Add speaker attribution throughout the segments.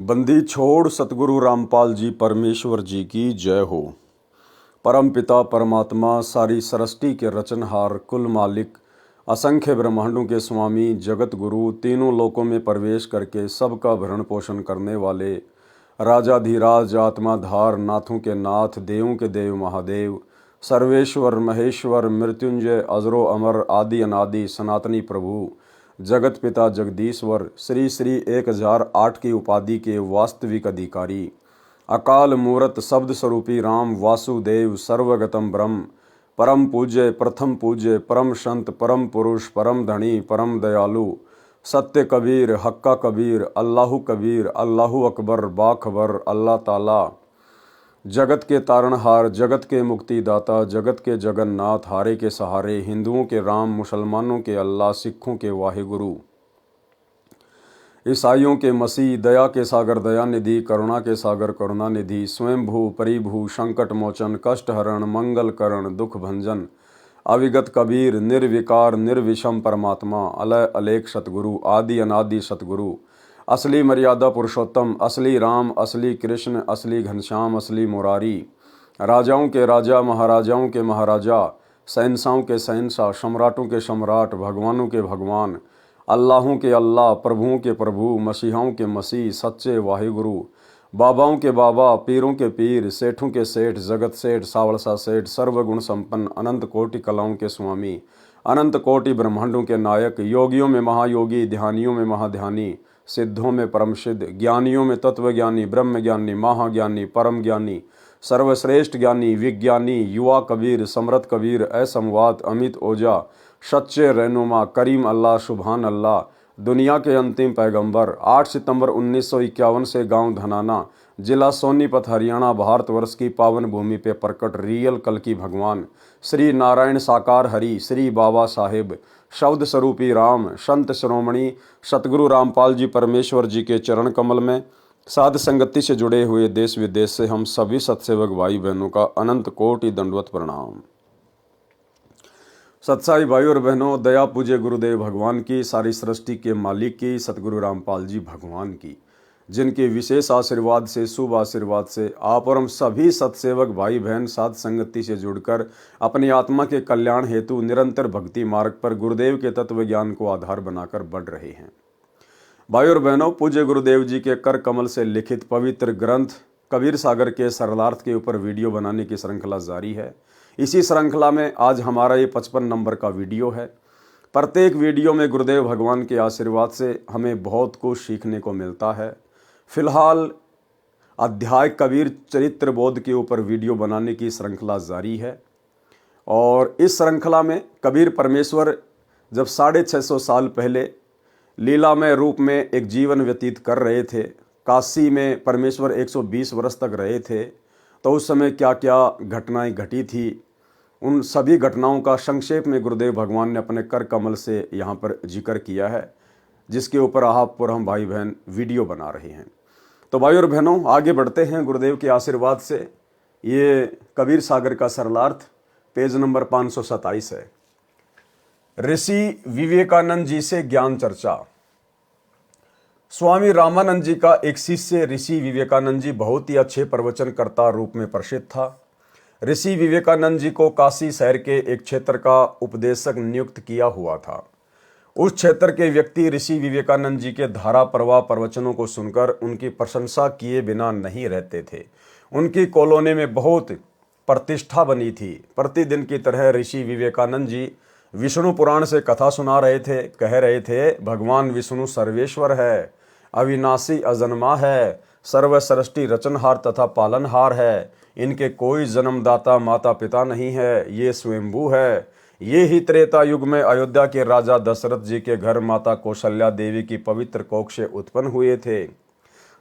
Speaker 1: बंदी छोड़ सतगुरु रामपाल जी परमेश्वर जी की जय हो। परम पिता परमात्मा सारी सृष्टि के रचनहार कुल मालिक असंख्य ब्रह्मांडों के स्वामी जगत गुरु तीनों लोकों में प्रवेश करके सबका भरण पोषण करने वाले राजाधिराज आत्माधार नाथों के नाथ देवों के देव महादेव सर्वेश्वर महेश्वर मृत्युंजय अजरो अमर आदि अनादि सनातनी प्रभु जगत पिता जगदीश्वर श्री श्री 1008 की उपाधि के वास्तविक अधिकारी अकाल मूरत शब्द स्वरूपी राम वासुदेव सर्वगतम ब्रह्म परम पूज्य प्रथम पूज्य परम संत परम पुरुष परम धनी परम दयालु सत्य कबीर हक्का कबीर अल्लाहु कबीर अल्लाहु अकबर बाखबर अल्लाह ताला जगत के तारणहार जगत के मुक्तिदाता जगत के जगन्नाथ हारे के सहारे हिंदुओं के राम मुसलमानों के अल्लाह सिखों के वाहिगुरु ईसाइयों के मसीह दया के सागर दयानिधि करुणा के सागर करुणानिधि स्वयंभू परिभू संकट मोचन कष्ट हरण मंगल करण दुख भंजन अविगत कबीर निर्विकार निर्विषम परमात्मा अलय अलेख सतगुरु आदि अनादि सतगुरु असली मर्यादा पुरुषोत्तम असली राम असली कृष्ण असली घनश्याम असली मुरारी राजाओं के राजा महाराजाओं के महाराजा शहंशाहों के शहंशाह सम्राटों के सम्राट भगवानों के भगवान अल्लाहों के अल्लाह प्रभुओं के प्रभु मसीहाओं के मसीह सच्चे वाहिगुरु बाबाओं के बाबा पीरों के पीर सेठों के सेठ जगत सेठ सावड़सा सेठ सर्वगुण संपन्न अनंत कोटि कलाओं के स्वामी अनंत कोटि ब्रह्मांडों के नायक योगियों में महायोगी ध्यानियों में महाध्यानी सिद्धों में परम सिद्ध ज्ञानियों में तत्वज्ञानी ब्रह्मज्ञानी महाज्ञानी परम ज्ञानी सर्वश्रेष्ठ ज्ञानी विज्ञानी युवा कबीर समृत कबीर असमवात अमित ओजा सच्चे रहनुमा करीम अल्लाह सुभान अल्लाह दुनिया के अंतिम पैगंबर 8 सितंबर 1951 से गांव धनाना जिला सोनीपत हरियाणा भारतवर्ष की पावन भूमि पे प्रकट रियल कल की भगवान श्री नारायण साकार हरि श्री बाबा साहेब शब्द स्वरूपी राम संत श्रोमणी सतगुरु रामपाल जी परमेश्वर जी के चरण कमल में साध संगति से जुड़े हुए देश विदेश से हम सभी सत्सेवक भाई बहनों का अनंत कोटि दंडवत प्रणाम। सत्साई भाई और बहनों, दया पूज्य गुरुदेव भगवान की, सारी सृष्टि के मालिक की, सतगुरु रामपाल जी भगवान की, जिनके विशेष आशीर्वाद से शुभ आशीर्वाद से आप और हम सभी सत्सेवक भाई बहन साध संगति से जुड़कर अपनी आत्मा के कल्याण हेतु निरंतर भक्ति मार्ग पर गुरुदेव के तत्व ज्ञान को आधार बनाकर बढ़ रहे हैं। भाई और बहनों, पूज्य गुरुदेव जी के कर कमल से लिखित पवित्र ग्रंथ कबीर सागर के सरलार्थ के ऊपर वीडियो बनाने की श्रृंखला जारी है। इसी श्रृंखला में आज हमारा ये 55 नंबर का वीडियो है। प्रत्येक वीडियो में गुरुदेव भगवान के आशीर्वाद से हमें बहुत कुछ सीखने को मिलता है। फिलहाल अध्याय कबीर चरित्र बोध के ऊपर वीडियो बनाने की श्रृंखला जारी है और इस श्रृंखला में कबीर परमेश्वर जब 650 साल पहले लीलामय रूप में एक जीवन व्यतीत कर रहे थे, काशी में परमेश्वर 120 वर्ष तक रहे थे, तो उस समय क्या क्या घटनाएं घटी थी, उन सभी घटनाओं का संक्षेप में गुरुदेव भगवान ने अपने कर कमल से यहाँ पर जिक्र किया है, जिसके ऊपर आप और हम भाई बहन वीडियो बना रहे हैं। तो भाई और बहनों, आगे बढ़ते हैं गुरुदेव के आशीर्वाद से। ये कबीर सागर का सरलार्थ पेज नंबर 527 है। ऋषि विवेकानंद जी से ज्ञान चर्चा। स्वामी रामानंद जी का एक शिष्य ऋषि विवेकानंद जी बहुत ही अच्छे प्रवचनकर्ता रूप में प्रसिद्ध था। ऋषि विवेकानंद जी को काशी शहर के एक क्षेत्र का उपदेशक नियुक्त किया हुआ था। उस क्षेत्र के व्यक्ति ऋषि विवेकानंद जी के धारा प्रवाह प्रवचनों को सुनकर उनकी प्रशंसा किए बिना नहीं रहते थे। उनकी कॉलोनी में बहुत प्रतिष्ठा बनी थी। प्रतिदिन की तरह ऋषि विवेकानंद जी विष्णु पुराण से कथा सुना रहे थे। कह रहे थे, भगवान विष्णु सर्वेश्वर है, अविनाशी अजन्मा है, सर्वसृष्टि रचनहार तथा पालनहार है। इनके कोई जन्मदाता माता पिता नहीं है, ये स्वयंभू है। ये ही त्रेता युग में अयोध्या के राजा दशरथ जी के घर माता कौशल्या देवी की पवित्र कोख से उत्पन्न हुए थे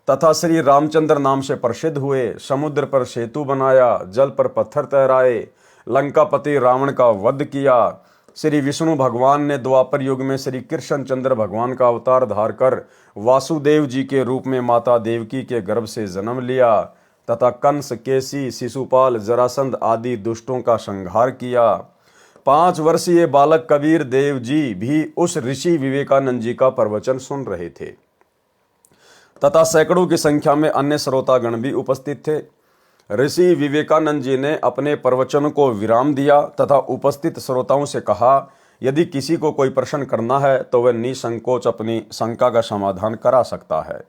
Speaker 1: तथा श्री रामचंद्र नाम से प्रसिद्ध हुए। समुद्र पर सेतु बनाया, जल पर पत्थर तैराए, लंकापति रावण का वध किया। श्री विष्णु भगवान ने द्वापर युग में श्री कृष्ण चंद्र भगवान का अवतार धार कर वासुदेव जी के रूप में माता देवकी के गर्भ से जन्म लिया तथा कंस केसी शिशुपाल जरासंध आदि दुष्टों का संहार किया। 5 वर्षीय बालक कबीर देव जी भी उस ऋषि विवेकानंद जी का प्रवचन सुन रहे थे। तथा सैकड़ों की संख्या में अन्य श्रोतागण भी उपस्थित थे। ऋषि विवेकानंद जी ने अपने प्रवचन को विराम दिया तथा उपस्थित श्रोताओं से कहा, यदि किसी को कोई प्रश्न करना है तो वह निसंकोच अपनी शंका का समाधान करा सकता है।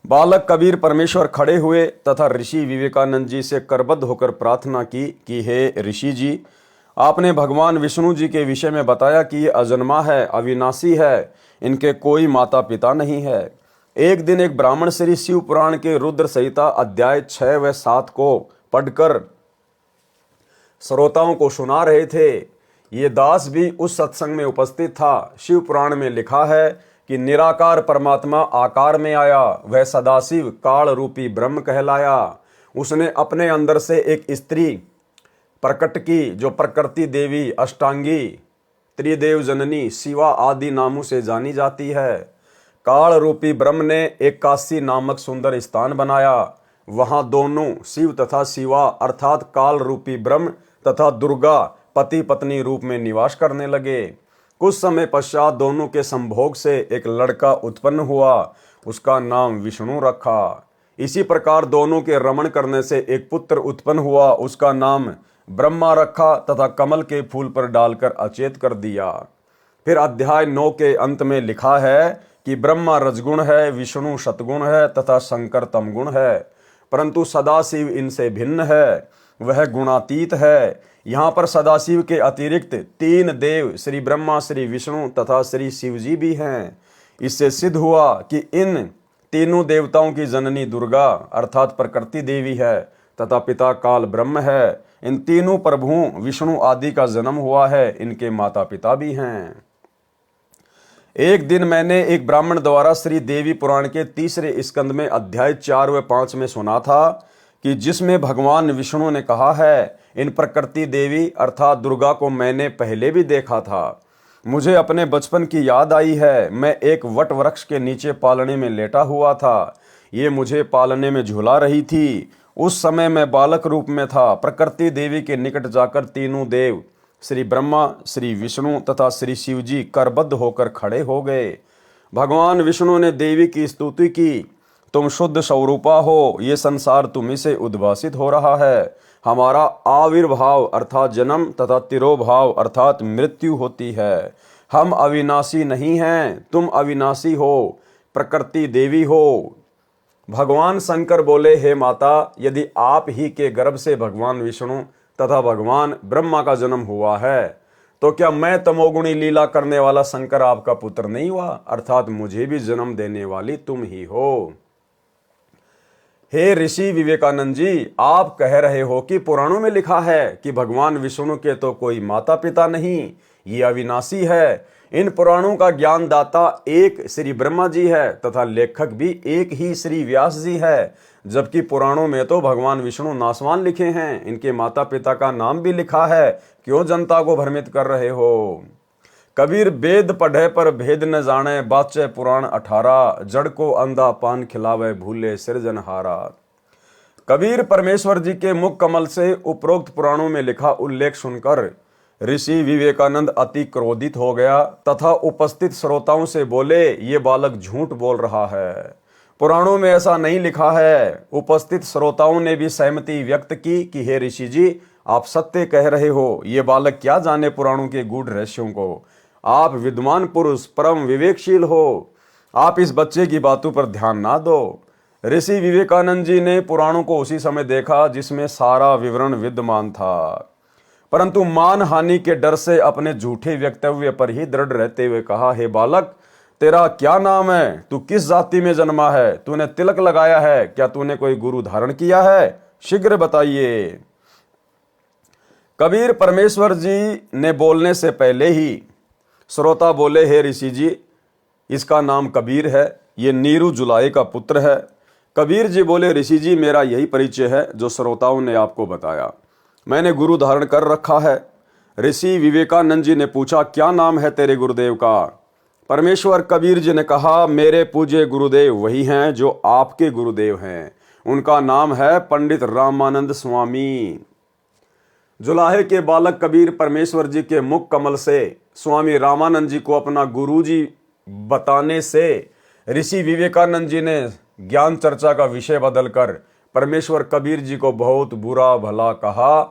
Speaker 1: बालक कबीर परमेश्वर खड़े हुए तथा ऋषि विवेकानंद जी से करबद्ध होकर प्रार्थना की कि हे ऋषि जी, आपने भगवान विष्णु जी के विषय में बताया कि ये अजन्मा है, अविनाशी है, इनके कोई माता पिता नहीं है। एक दिन एक ब्राह्मण श्री शिव पुराण के रुद्र संहिता अध्याय 6 व 7 को पढ़कर श्रोताओं को सुना रहे थे। ये दास भी उस सत्संग में उपस्थित था। शिव पुराण में लिखा है कि निराकार परमात्मा आकार में आया, वह सदाशिव काल रूपी ब्रह्म कहलाया। उसने अपने अंदर से एक स्त्री प्रकट की जो प्रकृति देवी, अष्टांगी, त्रिदेव जननी, शिवा आदि नामों से जानी जाती है। काल रूपी ब्रह्म ने एक काशी नामक सुंदर स्थान बनाया। वहां दोनों शिव तथा शिवा अर्थात काल रूपी ब्रह्म तथा दुर्गा पति पत्नी रूप में निवास करने लगे। कुछ समय पश्चात दोनों के संभोग से एक लड़का उत्पन्न हुआ, उसका नाम विष्णु रखा। इसी प्रकार दोनों के रमण करने से एक पुत्र उत्पन्न हुआ, उसका नाम ब्रह्मा रखा तथा कमल के फूल पर डालकर अचेत कर दिया। फिर अध्याय 9 के अंत में लिखा है कि ब्रह्मा रजगुण है, विष्णु सतगुण है तथा शंकर तमगुण है, परंतु सदाशिव इनसे भिन्न है, वह गुणातीत है। यहाँ पर सदाशिव के अतिरिक्त 3 देव श्री ब्रह्मा, श्री विष्णु तथा श्री शिवजी भी हैं। इससे सिद्ध हुआ कि इन तीनों देवताओं की जननी दुर्गा अर्थात प्रकृति देवी है तथा पिता काल ब्रह्म है। इन तीनों प्रभुओं विष्णु आदि का जन्म हुआ है, इनके माता पिता भी हैं। एक दिन मैंने एक ब्राह्मण द्वारा श्री देवी पुराण के 3 स्कंद में अध्याय 4 व 5 में सुना था कि जिसमें भगवान विष्णु ने कहा है, इन प्रकृति देवी अर्थात दुर्गा को मैंने पहले भी देखा था। मुझे अपने बचपन की याद आई है। मैं एक वट वृक्ष के नीचे पालने में लेटा हुआ था। ये मुझे पालने में झुला रही थी। उस समय मैं बालक रूप में था। प्रकृति देवी के निकट जाकर तीनों देव श्री ब्रह्मा, श्री विष्णु तथा श्री शिवजी करबद्ध होकर खड़े हो गए। भगवान विष्णु ने देवी की स्तुति की, तुम शुद्ध स्वरूपा हो, ये संसार तुम्ही से उद्भासित हो रहा है। हमारा आविर्भाव अर्थात जन्म तथा तिरोभाव अर्थात मृत्यु होती है। हम अविनाशी नहीं हैं, तुम अविनाशी हो, प्रकृति देवी हो। भगवान शंकर बोले, हे माता, यदि आप ही के गर्भ से भगवान विष्णु तथा भगवान ब्रह्मा का जन्म हुआ है तो क्या मैं तमोगुणी लीला करने वाला शंकर आपका पुत्र नहीं हुआ, अर्थात मुझे भी जन्म देने वाली तुम ही हो। हे ऋषि विवेकानंद जी, आप कह रहे हो कि पुराणों में लिखा है कि भगवान विष्णु के तो कोई माता पिता नहीं, ये अविनाशी है। इन पुराणों का ज्ञानदाता एक श्री ब्रह्मा जी है तथा लेखक भी एक ही श्री व्यास जी है, जबकि पुराणों में तो भगवान विष्णु नासवान लिखे हैं, इनके माता पिता का नाम भी लिखा है। क्यों जनता को भ्रमित कर रहे हो? कबीर वेद पढ़े पर भेद न जाने, बाचे पुराण 18, जड़ को अंधा पान खिलावे भूले सृजनहारा। कबीर परमेश्वर जी के मुख कमल से उपरोक्त पुराणों में लिखा उल्लेख सुनकर ऋषि विवेकानंद अति क्रोधित हो गया तथा उपस्थित श्रोताओं से बोले, ये बालक झूठ बोल रहा है, पुराणों में ऐसा नहीं लिखा है। उपस्थित श्रोताओं ने भी सहमति व्यक्त की कि हे ऋषि जी, आप सत्य कह रहे हो। ये बालक क्या जाने पुराणों के गूढ़ रहस्यों को। आप विद्वान पुरुष, परम विवेकशील हो, आप इस बच्चे की बातों पर ध्यान ना दो। ऋषि विवेकानंद जी ने पुराणों को उसी समय देखा जिसमें सारा विवरण विद्यमान था, परंतु मान हानि के डर से अपने झूठे वक्तव्य पर ही दृढ़ रहते हुए कहा, हे बालक, तेरा क्या नाम है? तू किस जाति में जन्मा है? तूने तिलक लगाया है? क्या तूने कोई गुरु धारण किया है? शीघ्र बताइए। कबीर परमेश्वर जी ने बोलने से पहले ही श्रोता बोले, हे ऋषि जी, इसका नाम कबीर है, ये नीरू जुलाई का पुत्र है। कबीर जी बोले, ऋषि जी, मेरा यही परिचय है जो श्रोताओं ने आपको बताया, मैंने गुरु धारण कर रखा है। ऋषि विवेकानंद जी ने पूछा, क्या नाम है तेरे गुरुदेव का? परमेश्वर कबीर जी ने कहा, मेरे पूज्य गुरुदेव वही हैं जो आपके गुरुदेव हैं, उनका नाम है पंडित रामानंद स्वामी। जुलाहे के बालक कबीर परमेश्वर जी के मुख कमल से स्वामी रामानंद जी को अपना गुरु जी बताने से ऋषि विवेकानंद जी ने ज्ञान चर्चा का विषय बदलकर परमेश्वर कबीर जी को बहुत बुरा भला कहा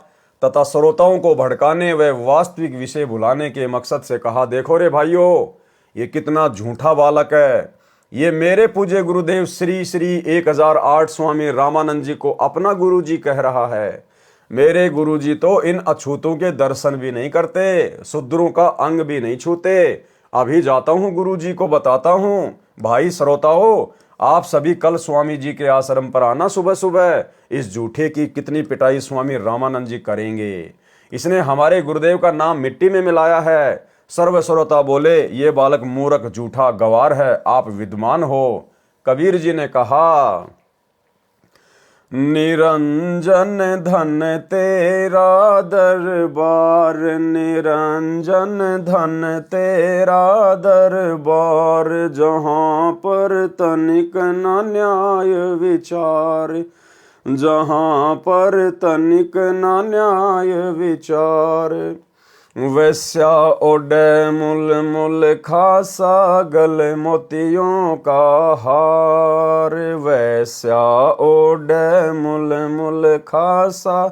Speaker 1: तथा श्रोताओं को भड़काने व वास्तविक विषय भुलाने के मकसद से कहा, देखो रे भाइयों, ये कितना झूठा बालक है। ये मेरे पूज्य गुरुदेव श्री श्री 1008 स्वामी रामानंद जी को अपना गुरु जी कह रहा है। मेरे गुरु जी तो इन अछूतों के दर्शन भी नहीं करते, शूद्रों का अंग भी नहीं छूते। अभी जाता हूँ गुरु जी को बताता हूँ। भाई श्रोताओं, आप सभी कल स्वामी जी के आश्रम पर आना सुबह सुबह। इस झूठे की कितनी पिटाई स्वामी रामानंद जी करेंगे। इसने हमारे गुरुदेव का नाम मिट्टी में मिलाया है। सर्व श्रोता बोले, ये बालक मूर्ख झूठा गवार है, आप विद्वान हो। कबीर जी ने कहा, निरंजन धन तेरा दरबार, निरंजन धन तेरा दरबार, जहाँ पर तनिक न न्याय विचार, जहाँ पर तनिक न न्याय विचार। वैस्या ओडे मुल मुल खासा, गल मोतियों का हार, वैस्या ओडे मुल मुल खासा,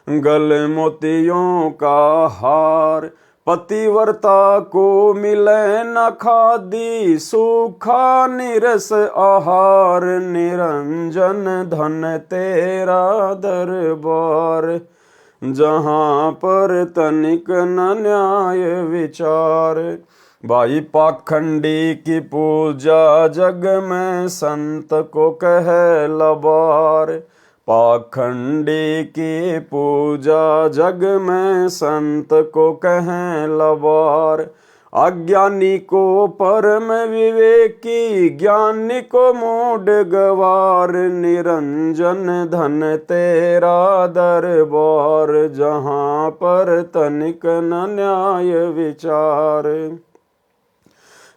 Speaker 1: गल मोतियों का हार। पतिव्रता को मिले न खादी, सूखा निरस आहार, निरंजन धन तेरा दरबार, जहाँ पर तनिक न न्याय विचार। भाई पाखंडी की पूजा जग में संत को कहे लबार, पाखंडी की पूजा जग में संत को कहे लबार। अज्ञानी को परम विवेकी, ज्ञानी को मूढ़ गवार, निरंजन धन तेरा दरबार, जहाँ पर तनिक न न्याय विचार।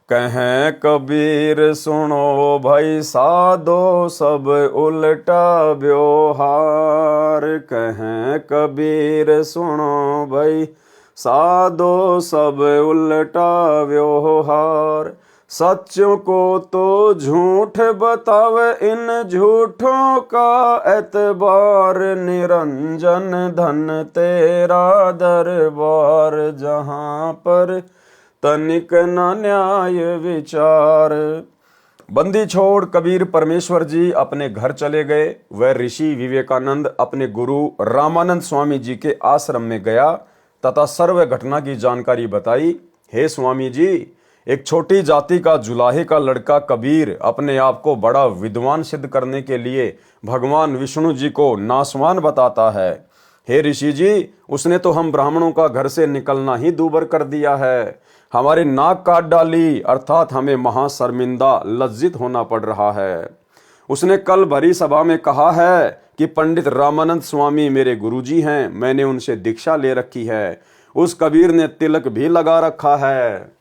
Speaker 1: कहें कबीर सुनो भाई साधो, सब उल्टा व्यवहार, कहें कबीर सुनो भाई साधो, सब उल्टा व्यवहार। सच्चों को तो झूठ बतावे, इन झूठों का एतबार, निरंजन धन तेरा दरबार, जहाँ पर तनिक न न्याय विचार। बंदी छोड़ कबीर परमेश्वर जी अपने घर चले गए। वह ऋषि विवेकानंद अपने गुरु रामानंद स्वामी जी के आश्रम में गया तथा सर्व घटना की जानकारी बताई। हे स्वामी जी, एक छोटी जाति का जुलाहे का लड़का कबीर अपने आप को बड़ा विद्वान सिद्ध करने के लिए भगवान विष्णु जी को नासवान बताता है। हे ऋषि जी, उसने तो हम ब्राह्मणों का घर से निकलना ही दूभर कर दिया है, हमारी नाक काट डाली, अर्थात हमें महाशर्मिंदा लज्जित होना पड़ रहा है। उसने कल भरी सभा में कहा है कि पंडित रामानंद स्वामी मेरे गुरुजी हैं, मैंने उनसे दीक्षा ले रखी है। उस कबीर ने तिलक भी लगा रखा है,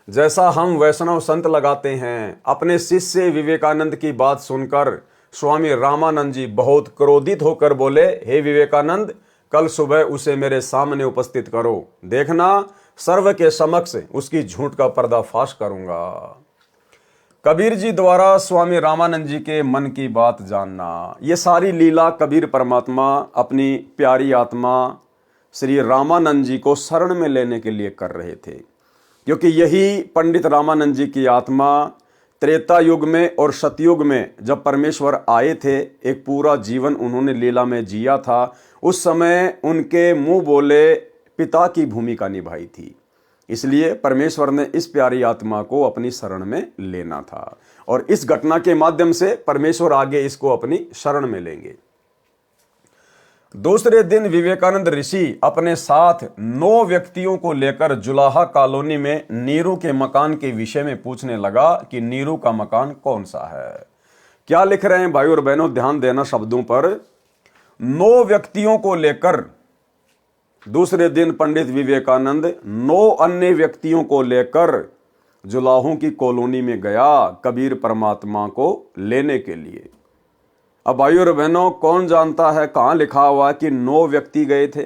Speaker 1: जैसा हम वैष्णव संत लगाते हैं। अपने शिष्य विवेकानंद की बात सुनकर स्वामी रामानंद जी बहुत क्रोधित होकर बोले, हे विवेकानंद, कल सुबह उसे मेरे सामने उपस्थित करो, देखना सर्व के समक्ष उसकी झूठ का पर्दाफाश करूंगा। कबीर जी द्वारा स्वामी रामानंद जी के मन की बात जानना, ये सारी लीला कबीर परमात्मा अपनी प्यारी आत्मा श्री रामानंद जी को शरण में लेने के लिए कर रहे थे, क्योंकि यही पंडित रामानंद जी की आत्मा त्रेता युग में और सतयुग में जब परमेश्वर आए थे, एक पूरा जीवन उन्होंने लीला में जिया था। उस समय उनके मुंह बोले पिता की भूमिका निभाई थी, इसलिए परमेश्वर ने इस प्यारी आत्मा को अपनी शरण में लेना था और इस घटना के माध्यम से परमेश्वर आगे इसको अपनी शरण में लेंगे। दूसरे दिन विवेकानंद ऋषि अपने साथ 9 व्यक्तियों को लेकर जुलाहा कॉलोनी में नीरू के मकान के विषय में पूछने लगा कि नीरू का मकान कौन सा है। क्या लिख रहे हैं भाई और बहनों, ध्यान देना शब्दों पर। 9 व्यक्तियों को लेकर दूसरे दिन पंडित विवेकानंद 9 अन्य व्यक्तियों को लेकर जुलाहों की कॉलोनी में गया कबीर परमात्मा को लेने के लिए। अब भाइयों और बहनों, कौन जानता है कहाँ लिखा हुआ कि 9 व्यक्ति गए थे,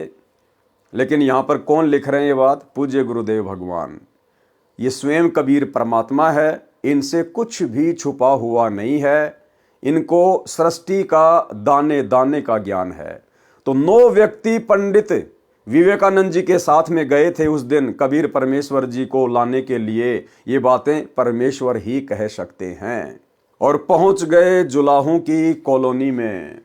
Speaker 1: लेकिन यहाँ पर कौन लिख रहे हैं ये बात? पूज्य गुरुदेव भगवान। ये स्वयं कबीर परमात्मा है इनसे कुछ भी छुपा हुआ नहीं है, इनको सृष्टि का दाने दाने का ज्ञान है। तो 9 व्यक्ति पंडित विवेकानंद जी के साथ में गए थे उस दिन कबीर परमेश्वर जी को लाने के लिए। ये बातें परमेश्वर ही कह सकते हैं। और पहुंच गए जुलाहों की कॉलोनी में।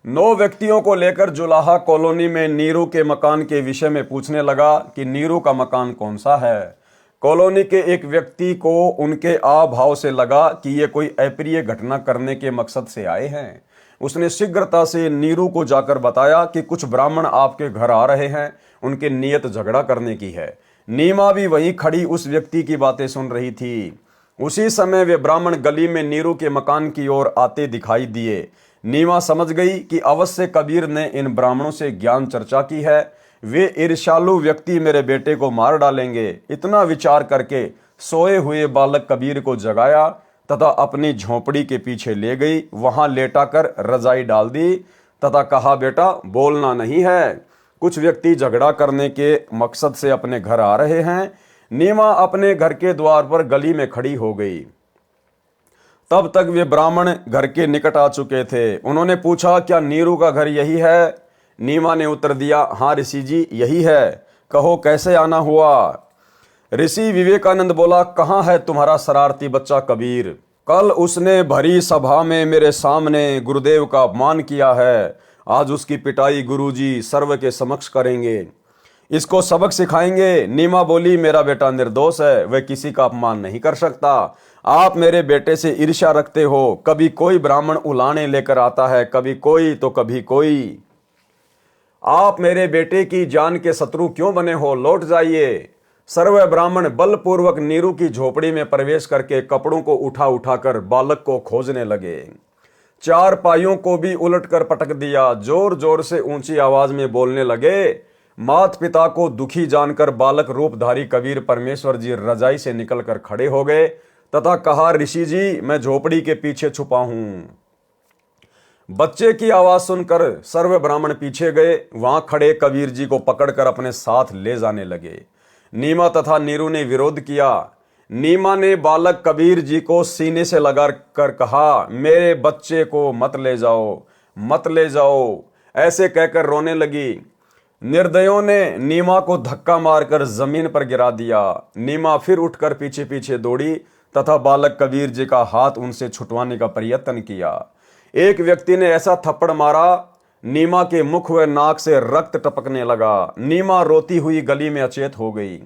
Speaker 1: 9 व्यक्तियों को लेकर जुलाहा कॉलोनी में नीरू के मकान के विषय में पूछने लगा कि नीरू का मकान कौन सा है। कॉलोनी के एक व्यक्ति को उनके आभाव से लगा कि ये कोई अप्रिय घटना करने के मकसद से आए हैं। उसने शीघ्रता से नीरू को जाकर बताया कि कुछ ब्राह्मण आपके घर आ रहे हैं, उनकी नीयत झगड़ा करने की है। नीमा भी वहीं खड़ी उस व्यक्ति की बातें सुन रही थी। उसी समय वे ब्राह्मण गली में नीरू के मकान की ओर आते दिखाई दिए। नीमा समझ गई कि अवश्य कबीर ने इन ब्राह्मणों से ज्ञान चर्चा की है, वे ईर्ष्यालु व्यक्ति मेरे बेटे को मार डालेंगे। इतना विचार करके सोए हुए बालक कबीर को जगाया तथा अपनी झोपड़ी के पीछे ले गई। वहां लेटाकर रजाई डाल दी तथा कहा, बेटा बोलना नहीं है, कुछ व्यक्ति झगड़ा करने के मकसद से अपने घर आ रहे हैं। नीमा अपने घर के द्वार पर गली में खड़ी हो गई। तब तक वे ब्राह्मण घर के निकट आ चुके थे। उन्होंने पूछा, क्या नीरू का घर यही है? नीमा ने उत्तर दिया, हाँ ऋषि जी यही है। कहो कैसे आना हुआ? ऋषि विवेकानंद बोला, कहाँ है तुम्हारा शरारती बच्चा कबीर? कल उसने भरी सभा में मेरे सामने गुरुदेव का अपमान किया है। आज उसकी पिटाई गुरुजी सर्व के समक्ष करेंगे, इसको सबक सिखाएंगे। नीमा बोली, मेरा बेटा निर्दोष है, वह किसी का अपमान नहीं कर सकता। आप मेरे बेटे से ईर्ष्या रखते हो। कभी कोई ब्राह्मण उलाने लेकर आता है, कभी कोई तो कभी कोई। आप मेरे बेटे की जान के शत्रु क्यों बने हो? लौट जाइए। सर्व ब्राह्मण बलपूर्वक नीरू की झोपड़ी में प्रवेश करके कपड़ों को उठा उठाकर बालक को खोजने लगे। 4 पाइयों को भी उलटकर पटक दिया। जोर जोर से ऊंची आवाज में बोलने लगे। माता पिता को दुखी जानकर बालक रूपधारी कबीर परमेश्वर जी रजाई से निकलकर खड़े हो गए तथा कहा, ऋषि जी मैं झोपड़ी के पीछे छुपा हूं। बच्चे की आवाज सुनकर सर्व ब्राह्मण पीछे गए। वहां खड़े कबीर जी को पकड़कर अपने साथ ले जाने लगे। नीमा तथा नीरू ने विरोध किया। नीमा ने बालक कबीर जी को सीने से लगा कर कहा, मेरे बच्चे को मत ले जाओ, मत ले जाओ। ऐसे कहकर रोने लगी। निर्दयों ने नीमा को धक्का मारकर जमीन पर गिरा दिया। नीमा फिर उठकर पीछे पीछे दौड़ी तथा बालक कबीर जी का हाथ उनसे छुटवाने का प्रयत्न किया। एक व्यक्ति ने ऐसा थप्पड़ मारा, नीमा के मुख व नाक से रक्त टपकने लगा। नीमा रोती हुई गली में अचेत हो गई।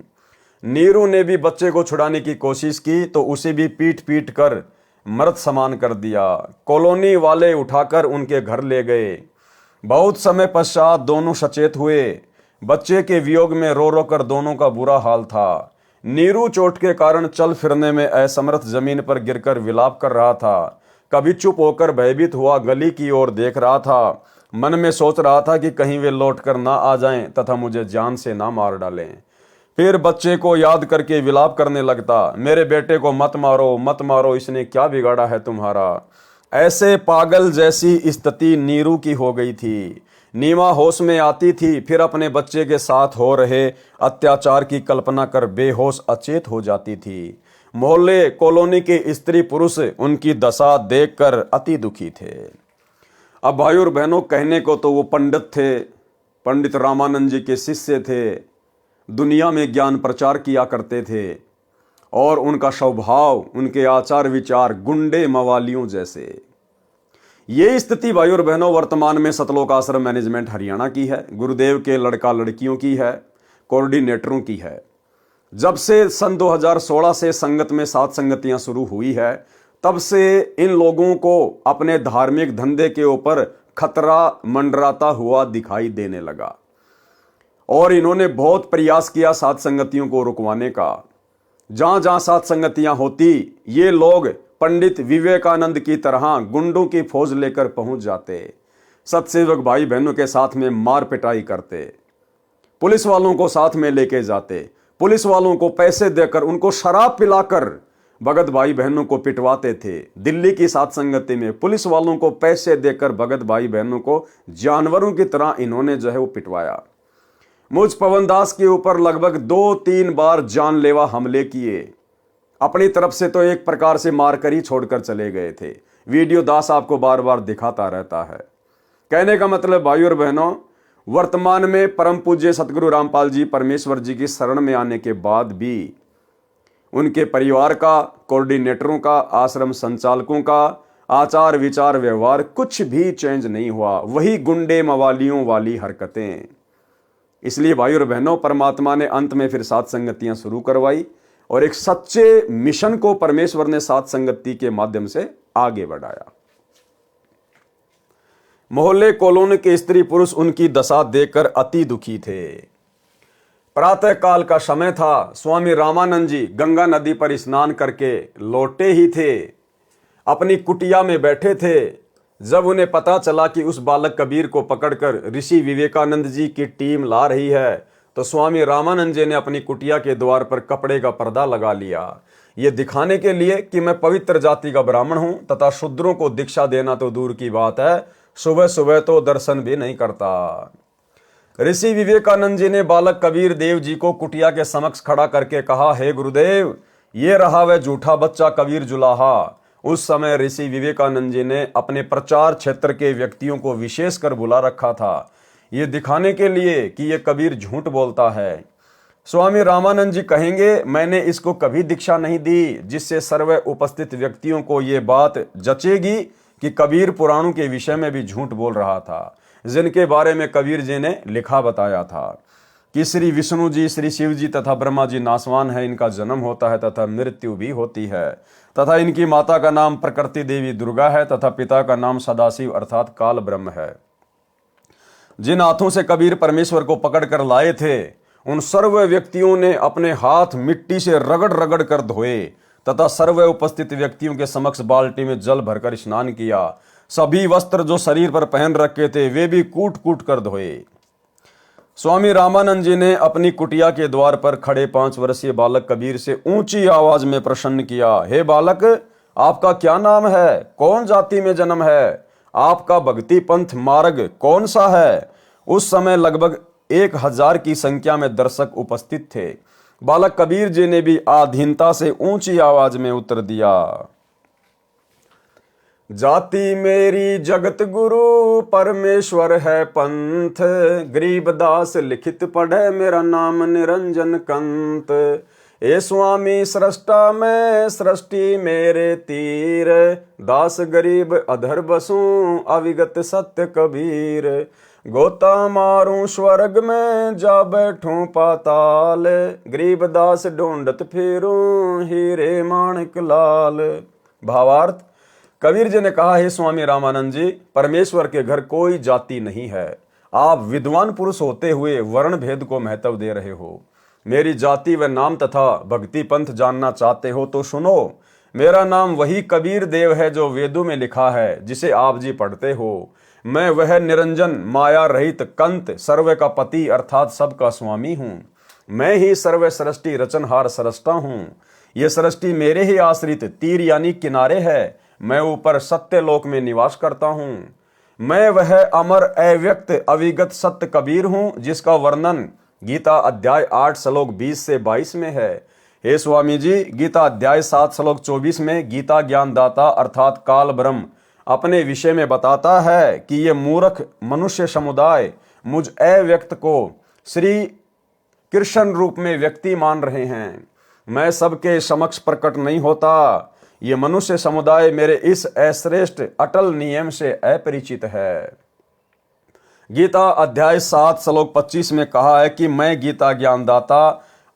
Speaker 1: नीरू ने भी बच्चे को छुड़ाने की कोशिश की तो उसे भी पीट पीट कर मृत समान कर दिया। कॉलोनी वाले उठाकर उनके घर ले गए। बहुत समय पश्चात दोनों सचेत हुए। बच्चे के वियोग में रो रो कर दोनों का बुरा हाल था। नीरू चोट के कारण चल फिरने में असमर्थ जमीन पर गिरकर विलाप कर रहा था। कभी चुप होकर भयभीत हुआ गली की ओर देख रहा था। मन में सोच रहा था कि कहीं वे लौटकर ना आ जाएं तथा मुझे जान से ना मार डालें। फिर बच्चे को याद करके विलाप करने लगता, मेरे बेटे को मत मारो, मत मारो, इसने क्या बिगाड़ा है तुम्हारा। ऐसे पागल जैसी स्थिति नीरू की हो गई थी। नीमा होश में आती थी, फिर अपने बच्चे के साथ हो रहे अत्याचार की कल्पना कर बेहोश अचेत हो जाती थी। मोहल्ले कॉलोनी के स्त्री पुरुष उनकी दशा देखकर अति दुखी थे। अब भाई और बहनों, कहने को तो वो पंडित थे, पंडित रामानंद जी के शिष्य थे, दुनिया में ज्ञान प्रचार किया करते थे और उनका स्वभाव, उनके आचार विचार गुंडे मवालियों जैसे। ये स्थिति भाई और बहनों वर्तमान में सतलोक आश्रम मैनेजमेंट हरियाणा की है, गुरुदेव के लड़का लड़कियों की है, कोऑर्डिनेटरों की है। जब से सन 2016 से संगत में 7 संगतियां शुरू हुई है, तब से इन लोगों को अपने धार्मिक धंधे के ऊपर खतरा मंडराता हुआ दिखाई देने लगा और इन्होंने बहुत प्रयास किया सात संगतियों को रुकवाने का। जहां जहां सात संगतियां होती, ये लोग पंडित विवेकानंद की तरह गुंडों की फौज लेकर पहुंच जाते, सत्सेवक भाई बहनों के साथ में मार पिटाई करते, पुलिस वालों को साथ में लेके जाते, पुलिस वालों को पैसे देकर उनको शराब पिलाकर भगत भाई बहनों को पिटवाते थे। दिल्ली की सात संगति में पुलिस वालों को पैसे देकर भगत भाई बहनों को जानवरों की तरह इन्होंने जो है वो पिटवाया। मुझ पवन दास के ऊपर लगभग 2-3 बार जानलेवा हमले किए। अपनी तरफ से तो एक प्रकार से मारकर ही छोड़कर चले गए थे। वीडियो दास आपको बार बार दिखाता रहता है। कहने का मतलब भाई और बहनों, वर्तमान में परम पूज्य सतगुरु रामपाल जी परमेश्वर जी की शरण में आने के बाद भी उनके परिवार का, कोऑर्डिनेटरों का, आश्रम संचालकों का आचार विचार व्यवहार कुछ भी चेंज नहीं हुआ, वही गुंडे मवालियों वाली हरकतें। इसलिए भाई और बहनों, परमात्मा ने अंत में फिर सात संगतियां शुरू करवाई और एक सच्चे मिशन को परमेश्वर ने सात संगति के माध्यम से आगे बढ़ाया। मोहल्ले कॉलोनी के स्त्री पुरुष उनकी दशा देखकर अति दुखी थे। प्रातः काल का समय था। स्वामी रामानंद जी गंगा नदी पर स्नान करके लौटे ही थे, अपनी कुटिया में बैठे थे। जब उन्हें पता चला कि उस बालक कबीर को पकड़कर ऋषि विवेकानंद जी की टीम ला रही है, तो स्वामी रामानंद जी ने अपनी कुटिया के द्वार पर कपड़े का पर्दा लगा लिया, ये दिखाने के लिए कि मैं पवित्र जाति का ब्राह्मण हूं तथा शूद्रों को दीक्षा देना तो दूर की बात है, सुबह सुबह तो दर्शन भी नहीं करता। ऋषि विवेकानंद जी ने बालक कबीर देव जी को कुटिया के समक्ष खड़ा करके कहा, हे गुरुदेव, ये रहा वह झूठा बच्चा कबीर जुलाहा। उस समय ऋषि विवेकानंद जी ने अपने प्रचार क्षेत्र के व्यक्तियों को विशेषकर बुला रखा था, ये दिखाने के लिए कि ये कबीर झूठ बोलता है। स्वामी रामानंद जी कहेंगे, मैंने इसको कभी दीक्षा नहीं दी जिससे सर्व उपस्थित व्यक्तियों को ये बात जचेगी कि कबीर पुराणों के विषय में भी झूठ बोल रहा था, जिनके बारे में कबीर जी ने लिखा बताया था कि श्री विष्णु जी, श्री शिव जी तथा ब्रह्मा जी नासवान है, इनका जन्म होता है तथा मृत्यु भी होती है, तथा इनकी माता का नाम प्रकृति देवी दुर्गा है तथा पिता का नाम सदाशिव अर्थात काल ब्रह्म है। जिन हाथों से कबीर परमेश्वर को पकड़ कर लाए थे, उन सर्व व्यक्तियों ने अपने हाथ मिट्टी से रगड़ रगड़ कर धोए तथा सर्व उपस्थित व्यक्तियों के समक्ष बाल्टी में जल भरकर स्नान किया। सभी वस्त्र जो शरीर पर पहन रखे थे वे भी कूट कूट कर धोए। स्वामी रामानंद जी ने अपनी कुटिया के द्वार पर खड़े 5 वर्षीय बालक कबीर से ऊंची आवाज में प्रश्न किया, हे बालक, आपका क्या नाम है? कौन जाति में जन्म है? आपका भक्ति पंथ मार्ग कौन सा है? उस समय लगभग 1000 की संख्या में दर्शक उपस्थित थे। बालक कबीर जी ने भी आधीनता से ऊंची आवाज में उत्तर दिया, जाति मेरी जगत गुरु परमेश्वर है पंथ, गरीबदास लिखित पढ़े मेरा नाम निरंजन कंत। ए स्वामी सृष्टा मैं सृष्टि मेरे तीर, दास गरीब अधर बसूं अविगत सत्य कबीर। गोता मारूं स्वर्ग में जा बैठूं पाताल, गरीबदास ढूंढत फिरूं हीरे माणिक लाल। भावार्थ, कबीर जी ने कहा, हे स्वामी रामानंद जी, परमेश्वर के घर कोई जाति नहीं है। आप विद्वान पुरुष होते हुए वर्ण भेद को महत्व दे रहे हो। मेरी जाति व नाम तथा भक्ति पंथ जानना चाहते हो तो सुनो। मेरा नाम वही कबीर देव है जो वेदों में लिखा है, जिसे आप जी पढ़ते हो। मैं वह निरंजन माया रहित कंत सर्व का पति अर्थात सबका स्वामी हूँ। मैं ही सर्व सृष्टि रचनहार सृष्टा हूँ। ये सृष्टि मेरे ही आश्रित तीर यानी किनारे है। मैं ऊपर सत्य लोक में निवास करता हूँ। मैं वह अमर अव्यक्त अविगत सत्य कबीर हूँ, जिसका वर्णन गीता अध्याय 8 श्लोक 20 से 22 में है। हे स्वामी जी, गीता अध्याय 7 श्लोक 24 में गीता ज्ञानदाता अर्थात काल ब्रह्म अपने विषय में बताता है कि ये मूर्ख मनुष्य समुदाय मुझ अव्यक्त को श्री कृष्ण रूप में व्यक्ति मान रहे हैं। मैं सबके समक्ष प्रकट नहीं होता। ये मनुष्य समुदाय मेरे इस अश्रेष्ठ अटल नियम से अपरिचित है। गीता अध्याय 7 श्लोक 25 में कहा है कि मैं गीता ज्ञानदाता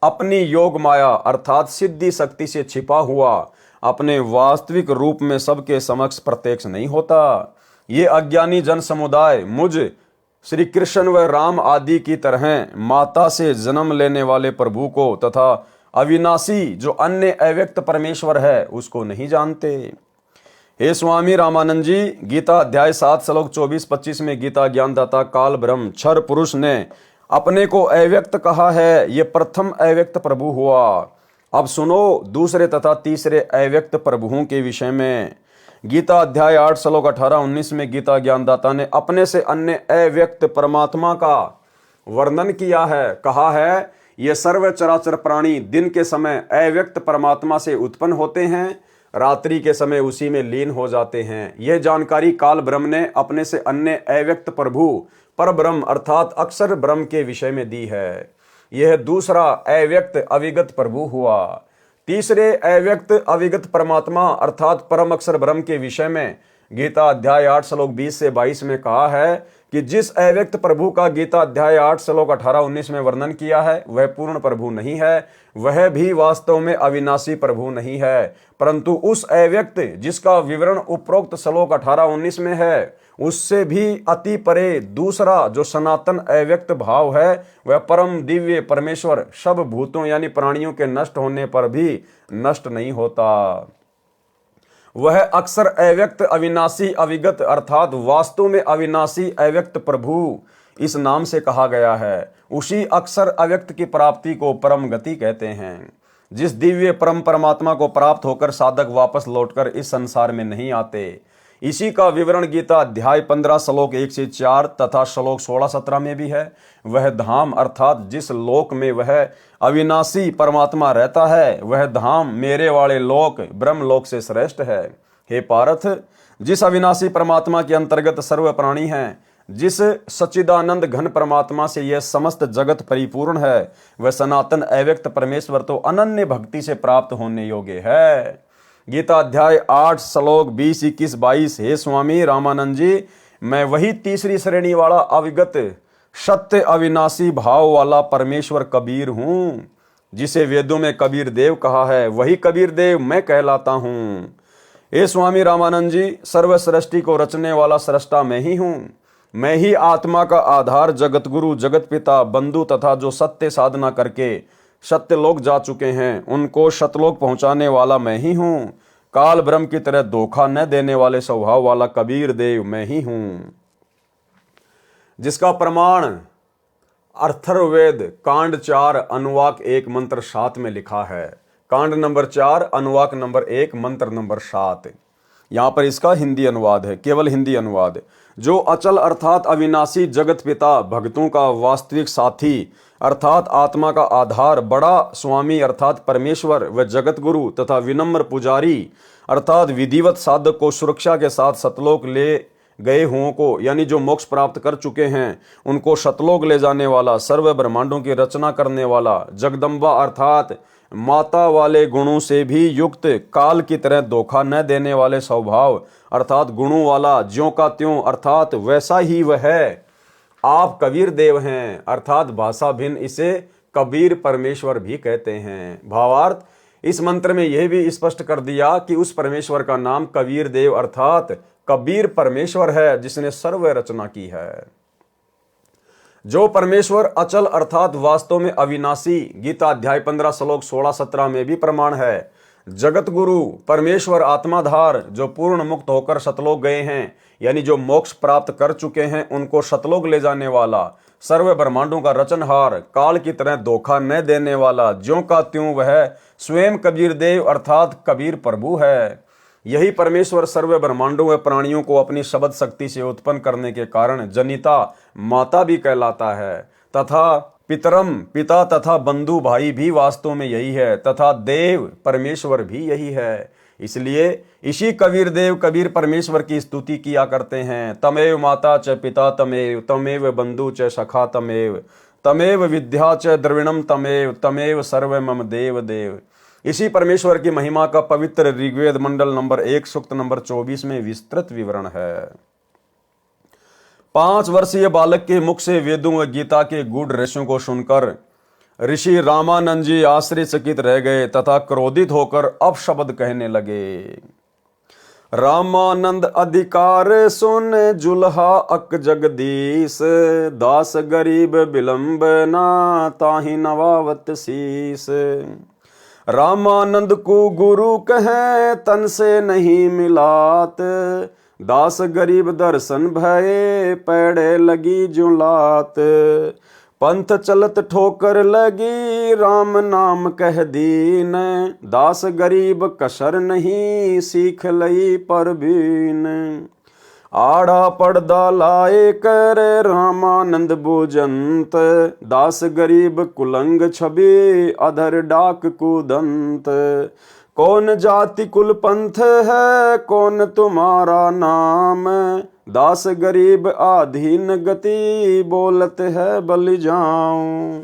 Speaker 1: अपनी योग माया अर्थात सिद्धि शक्ति से छिपा हुआ अपने वास्तविक रूप में सबके समक्ष प्रत्यक्ष नहीं होता। ये अज्ञानी जन समुदाय मुझ श्री कृष्ण व राम आदि की तरह माता से जन्म लेने वाले प्रभु को तथा अविनाशी जो अन्य अव्यक्त परमेश्वर है उसको नहीं जानते। हे स्वामी रामानंद जी, गीता अध्याय 7 श्लोक 24-25 में गीता ज्ञानदाता काल ब्रह्म क्षर पुरुष ने अपने को अव्यक्त कहा है। ये प्रथम अव्यक्त प्रभु हुआ। अब सुनो दूसरे तथा तीसरे अव्यक्त प्रभुओं के विषय में। गीता अध्याय 8 श्लोक 18-19 में गीता ज्ञानदाता ने अपने से अन्य अव्यक्त परमात्मा का वर्णन किया है। कहा है, ये सर्व चराचर प्राणी दिन के समय अव्यक्त परमात्मा से उत्पन्न होते हैं, रात्रि के समय उसी में लीन हो जाते हैं। यह जानकारी काल ब्रह्म ने अपने से अन्य अव्यक्त प्रभु पर ब्रह्म अर्थात अक्षर ब्रह्म के विषय में दी है। यह दूसरा अव्यक्त अविगत प्रभु हुआ। तीसरे अव्यक्त अविगत परमात्मा अर्थात परम अक्षर ब्रह्म के विषय में गीता अध्याय 8 श्लोक 20 से 22 में कहा है कि जिस अव्यक्त प्रभु का गीता अध्याय 8 श्लोक 18-19 में वर्णन किया है वह पूर्ण प्रभु नहीं है, वह भी वास्तव में अविनाशी प्रभु नहीं है, परंतु उस अव्यक्त जिसका विवरण उपरोक्त श्लोक 18-19 में है उससे भी अति परे दूसरा जो सनातन अव्यक्त भाव है वह परम दिव्य परमेश्वर सब भूतों यानी प्राणियों के नष्ट होने पर भी नष्ट नहीं होता। वह अक्षर अव्यक्त अविनाशी अविगत अर्थात वास्तव में अविनाशी अव्यक्त प्रभु इस नाम से कहा गया है। उसी अक्षर अव्यक्त की प्राप्ति को परम गति कहते हैं। जिस दिव्य परम परमात्मा को प्राप्त होकर साधक वापस लौटकर इस संसार में नहीं आते, इसी का विवरण गीता अध्याय 15 श्लोक 1 से 4 तथा श्लोक 16-17 में भी है। वह धाम अर्थात जिस लोक में वह अविनाशी परमात्मा रहता है वह धाम मेरे वाले लोक ब्रह्म लोक से श्रेष्ठ है। हे पार्थ, जिस अविनाशी परमात्मा के अंतर्गत सर्व प्राणी हैं, जिस सच्चिदानंद घन परमात्मा से यह समस्त जगत परिपूर्ण है, वह सनातन अव्यक्त परमेश्वर तो अनन्य भक्ति से प्राप्त होने योग्य है। गीता अध्याय 8 श्लोक 20, 21, 22। हे स्वामी रामानंद जी, मैं वही तीसरी श्रेणी वाला अविगत सत्य अविनाशी भाव वाला परमेश्वर कबीर हूं, जिसे वेदों में कबीर देव कहा है, वही कबीर देव मैं कहलाता हूं। हे स्वामी रामानंद जी, सर्व सृष्टि को रचने वाला सृष्टा मैं ही हूं। मैं ही आत्मा का आधार, जगत गुरु, जगत पिता, बंधु तथा जो सत्य साधना करके सत्य लोक जा चुके हैं उनको सतलोक पहुंचाने वाला मैं ही हूं। काल ब्रह्म की तरह धोखा न देने वाले स्वभाव वाला कबीर देव मैं ही हूं। जिसका प्रमाण अथर्ववेद कांड 4 अनुवाक 1 मंत्र 7 में लिखा है। कांड नंबर 4 अनुवाक नंबर 1 मंत्र नंबर 7। यहां पर इसका हिंदी अनुवाद है, केवल हिंदी अनुवाद। जो अचल अर्थात अविनाशी जगत पिता, भक्तों का वास्तविक साथी अर्थात आत्मा का आधार, बड़ा स्वामी अर्थात परमेश्वर व जगत गुरु तथा विनम्र पुजारी अर्थात विधिवत साधक को सुरक्षा के साथ सतलोक ले गए हुओं को यानी जो मोक्ष प्राप्त कर चुके हैं उनको सतलोक ले जाने वाला, सर्व ब्रह्मांडों की रचना करने वाला, जगदम्बा अर्थात माता वाले गुणों से भी युक्त, काल की तरह धोखा न देने वाले स्वभाव अर्थात गुणों वाला, ज्यों का त्यों अर्थात वैसा ही वह है। आप कबीर देव हैं अर्थात भाषा भिन्न इसे कबीर परमेश्वर भी कहते हैं। भावार्थ, इस मंत्र में यह भी स्पष्ट कर दिया कि उस परमेश्वर का नाम कबीर देव अर्थात कबीर परमेश्वर है जिसने सर्व रचना की है। जो परमेश्वर अचल अर्थात वास्तव में अविनाशी, गीता अध्याय 15 श्लोक 16-17 में भी प्रमाण है। जगत गुरु परमेश्वर आत्माधार जो पूर्ण मुक्त होकर सतलोक गए हैं यानी जो मोक्ष प्राप्त कर चुके हैं उनको सतलोक ले जाने वाला, सर्व ब्रह्मांडों का रचनहार, काल की तरह धोखा न देने वाला, ज्यों का त्यों वह स्वयं कबीर देव अर्थात कबीर प्रभु है। यही परमेश्वर सर्व ब्रह्मांडों व प्राणियों को अपनी शब्द शक्ति से उत्पन्न करने के कारण जनिता माता भी कहलाता है तथा पितरम पिता तथा बंधु भाई भी वास्तव में यही है तथा देव परमेश्वर भी यही है। इसलिए इसी कबीर देव कबीर परमेश्वर की स्तुति किया करते हैं। तमेव माता च पिता तमेव, तमेव बंधु च सखा तमेव, तमेव विद्या च द्रविणम तमेव, तमेव सर्व मम देव देव। इसी परमेश्वर की महिमा का पवित्र ऋग्वेद मंडल नंबर 1 सूक्त नंबर 24 में विस्तृत विवरण है। 5 वर्षीय बालक के मुख से वेदों व गीता के गूढ़ रहस्यों को सुनकर ऋषि रामानंद जी आश्चर्यचकित रह गए तथा क्रोधित होकर अपशब्द कहने लगे। रामानंद अधिकार सुन जुल्हा अक जगदीश, दास गरीब विलंब ना ताहि नवावत शीस। रामानंद को गुरु कहे तन से नहीं मिलात, दास गरीब दर्शन भये पैड़े लगी जुलात। पंथ चलत ठोकर लगी राम नाम कह दीन, दास गरीब कसर नहीं सीख लई परवीन। आड़ा पर्दा लाए कर रामानंद भुजंत, दास गरीब कुलंग छवि अधर डाक कुदंत। कौन जाति कुल पंथ है कौन तुम्हारा नाम, दास गरीब आधीन गति बोलत है बलि जाऊं।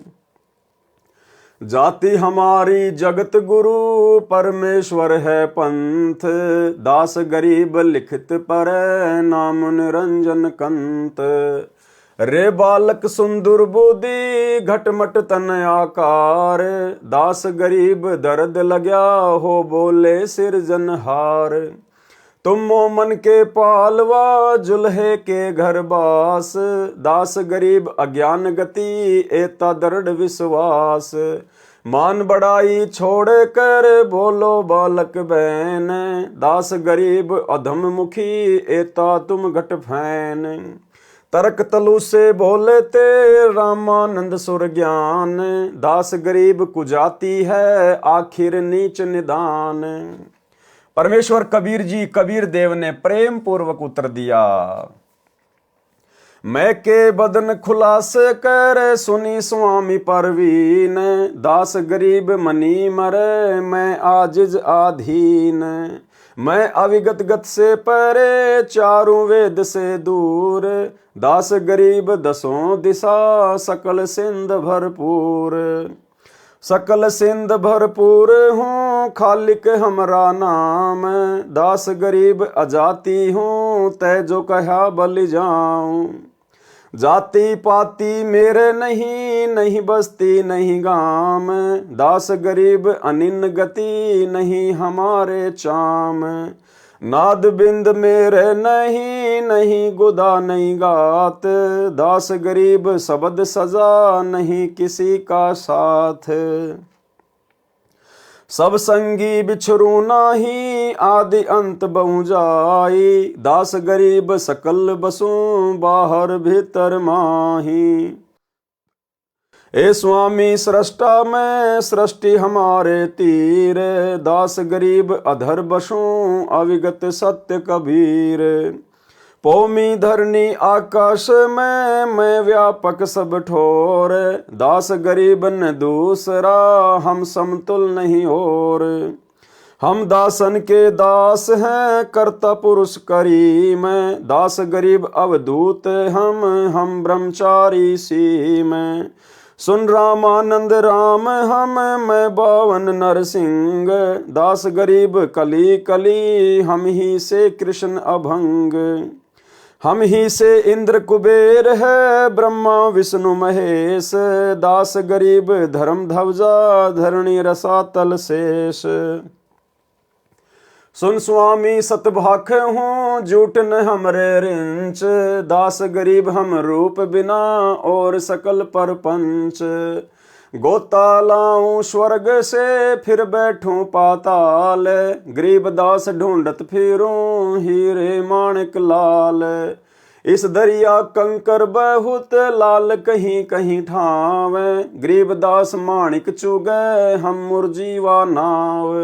Speaker 1: जाति हमारी जगत गुरु परमेश्वर है पंथ, दास गरीब लिखित पर नाम निरंजन कंत। रे बालक सुंदर बुद्धि घटमट तन आकार, दास गरीब दर्द लग्या हो बोले सिरजनहार। तुम मोमन के पालवा जुल्हे के घर बास, दास गरीब अज्ञान गति एता दृढ़ विश्वास। मान बड़ाई छोड़ कर बोलो बालक बहन, दास गरीब अधम मुखी एता तुम घट फैन। तर्क तलु से बोले ते रामानंद सुर ज्ञान, दास गरीब कुजाती है आखिर नीच निदान। परमेश्वर कबीर जी कबीर देव ने प्रेम पूर्वक उत्तर दिया। मैं के बदन खुलास कर सुनी स्वामी परवीन, दास गरीब मनी मरे मैं आजिज आधीन। मैं अविगत गत से परे चारों वेद से दूर, दास गरीब दसों दिशा सकल सिंध भरपूर। सकल सिंध भरपूर हूँ खालिक हमरा नाम, दास गरीब अजाति हूँ तै जो कहा बलि जाऊं। जाति पाति मेरे नहीं नहीं बस्ती नहीं गाम, दास गरीब अनिन गति नहीं हमारे चाम। नाद बिंद मेरे नहीं नहीं गुदा नहीं गात, दास गरीब शब्द सजा नहीं किसी का साथ। सब संगी बिछरू नाही आदि अंत बहु जाई, दास गरीब सकल बसूं बाहर भीतर माही। ए स्वामी सृष्टा में सृष्टि हमारे तीर, दास गरीब अधर बसूं अविगत सत्य कबीर। पौमी धरनी आकाश में मैं व्यापक सब ठोर, दास गरीब न दूसरा हम समतुल नहीं और। हम दासन के दास हैं कर्ता पुरुष करीम, दास गरीब अवधूत हम ब्रह्मचारी सीम। सुन रामानंद राम हम मैं बावन नरसिंह, दास गरीब कली कली हम ही से कृष्ण अभंग। हम ही से इंद्र कुबेर है ब्रह्मा विष्णु महेश, दास गरीब धर्म ध्वजा धरणी रसातल शेष। सुन स्वामी सतभाख हूँ झूठ न हमरे रिंच, दास गरीब हम रूप बिना और सकल परपंच। गोता लाऊं स्वर्ग से फिर बैठूं पाताल, गरीब दास ढूंढत फिरूं हीरे माणिक लाल। इस दरिया कंकर बहुत लाल कहीं कहीं ठाव, गरीब दास माणिक चुगे हम मुरजीवा नाव।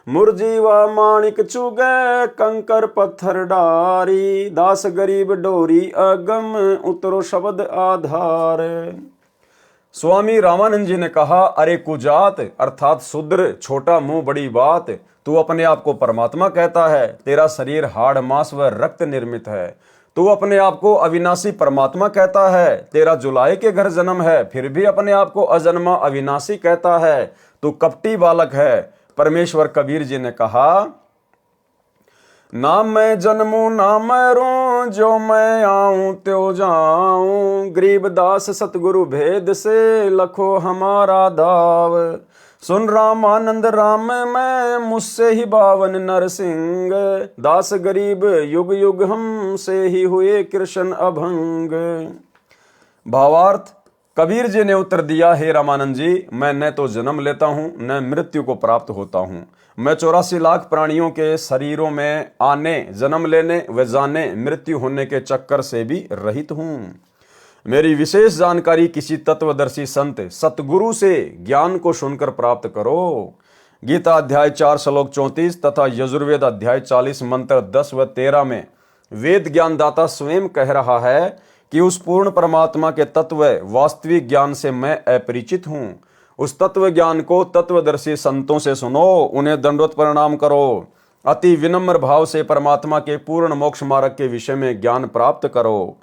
Speaker 1: मुरजीवा माणिक चुगे कंकर पत्थर डारी, दास गरीब डोरी अगम उतरो शब्द आधार। स्वामी रामानंद जी ने कहा, अरे कुजात अर्थात शूद्र, छोटा मुंह बड़ी बात, तू अपने आप को परमात्मा कहता है, तेरा शरीर हाड़ मांस व रक्त निर्मित है। तू अपने आप को अविनाशी परमात्मा कहता है, तेरा जुलाई के घर जन्म है, फिर भी अपने आप को अजन्मा अविनाशी कहता है, तू कपटी बालक है। परमेश्वर कबीर जी ने कहा, ना मैं जन्मूं ना मरूं, जो मैं आऊं त्यो जाऊं। गरीब दास सतगुरु भेद से लखो हमारा दाव। सुन रामानंद राम मैं मुझसे ही बावन नरसिंह, दास गरीब युग युग हम से ही हुए कृष्ण अभंग। भावार्थ, कबीर जी ने उत्तर दिया, हे रामानंद जी, मैं न तो जन्म लेता हूँ न मृत्यु को प्राप्त होता हूँ। मैं 84 लाख प्राणियों के शरीरों में आने, जन्म लेने व जाने, मृत्यु होने के चक्कर से भी रहित हूँ। मेरी विशेष जानकारी किसी तत्वदर्शी संत सतगुरु से ज्ञान को सुनकर प्राप्त करो। गीता अध्याय 4 श्लोक 34 तथा यजुर्वेद अध्याय 40 मंत्र 10 व 13 में वेद ज्ञानदाता स्वयं कह रहा है कि उस पूर्ण परमात्मा के तत्व वास्तविक ज्ञान से मैं अपरिचित हूं। उस तत्व ज्ञान को तत्वदर्शी संतों से सुनो, उन्हें दंडवत प्रणाम करो, अति विनम्र भाव से परमात्मा के पूर्ण मोक्ष मार्ग के विषय में ज्ञान प्राप्त करो।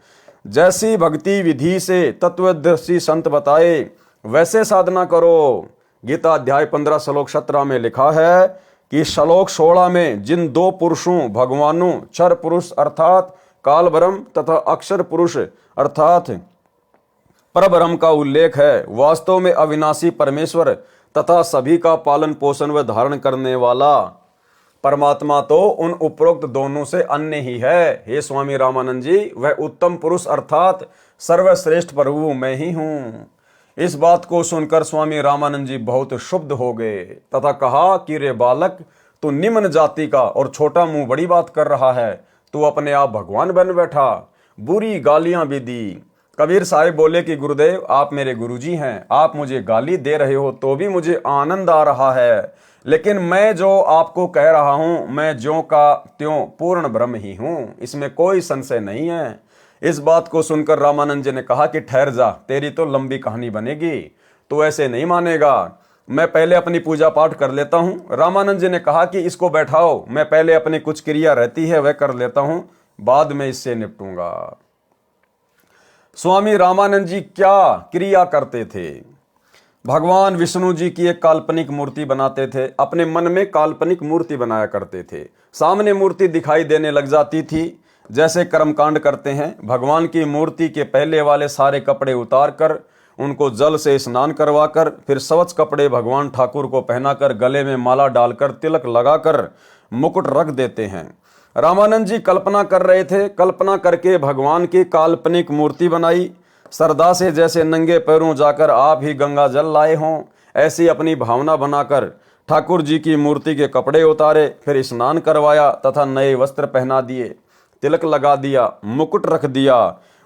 Speaker 1: जैसी भक्ति विधि से तत्वदर्शी संत बताए वैसे साधना करो। गीता अध्याय 15 श्लोक 17 में लिखा है कि श्लोक 16 में जिन दो पुरुषों भगवानों क्षर पुरुष अर्थात काल ब्रह्म तथा अक्षर पुरुष अर्थात परब्रह्म का उल्लेख है, वास्तव में अविनाशी परमेश्वर तथा सभी का पालन पोषण व धारण करने वाला परमात्मा तो उन उपरोक्त दोनों से अन्य ही है। हे स्वामी रामानंद जी, वह उत्तम पुरुष अर्थात सर्वश्रेष्ठ प्रभु मैं ही हूँ। इस बात को सुनकर स्वामी रामानंद जी बहुत क्षुब्ध हो गए तथा कहा कि रे बालक, तू निम्न जाति का और छोटा मुंह बड़ी बात कर रहा है, तू अपने आप भगवान बन बैठा। बुरी गालियां भी दी। कबीर साहिब बोले कि गुरुदेव, आप मेरे गुरुजी हैं, आप मुझे गाली दे रहे हो तो भी मुझे आनंद आ रहा है, लेकिन मैं जो आपको कह रहा हूं मैं ज्यों का त्यों पूर्ण ब्रह्म ही हूं, इसमें कोई संशय नहीं है। इस बात को सुनकर रामानंद जी ने कहा कि ठहर जा, तेरी तो लंबी कहानी बनेगी, तो ऐसे नहीं मानेगा, मैं पहले अपनी पूजा पाठ कर लेता हूं। रामानंद जी ने कहा कि इसको बैठाओ, मैं पहले अपनी कुछ क्रिया रहती है वह कर लेता हूं, बाद में इससे निपटूंगा। स्वामी रामानंद जी क्या क्रिया करते थे? भगवान विष्णु जी की एक काल्पनिक मूर्ति बनाते थे, अपने मन में काल्पनिक मूर्ति बनाया करते थे। सामने मूर्ति दिखाई देने लग जाती थी, जैसे कर्मकांड करते हैं। भगवान की मूर्ति के पहले वाले सारे कपड़े उतार कर उनको जल से स्नान करवाकर फिर स्वच्छ कपड़े भगवान ठाकुर को पहनाकर गले में माला डालकर तिलक लगाकर मुकुट रख देते हैं। रामानंद जी कल्पना कर रहे थे, कल्पना करके भगवान की काल्पनिक मूर्ति बनाई। श्रद्धा से जैसे नंगे पैरों जाकर आप ही गंगा जल लाए हों, ऐसी अपनी भावना बनाकर ठाकुर जी की मूर्ति के कपड़े उतारे, फिर स्नान करवाया तथा नए वस्त्र पहना दिए, तिलक लगा दिया, मुकुट रख दिया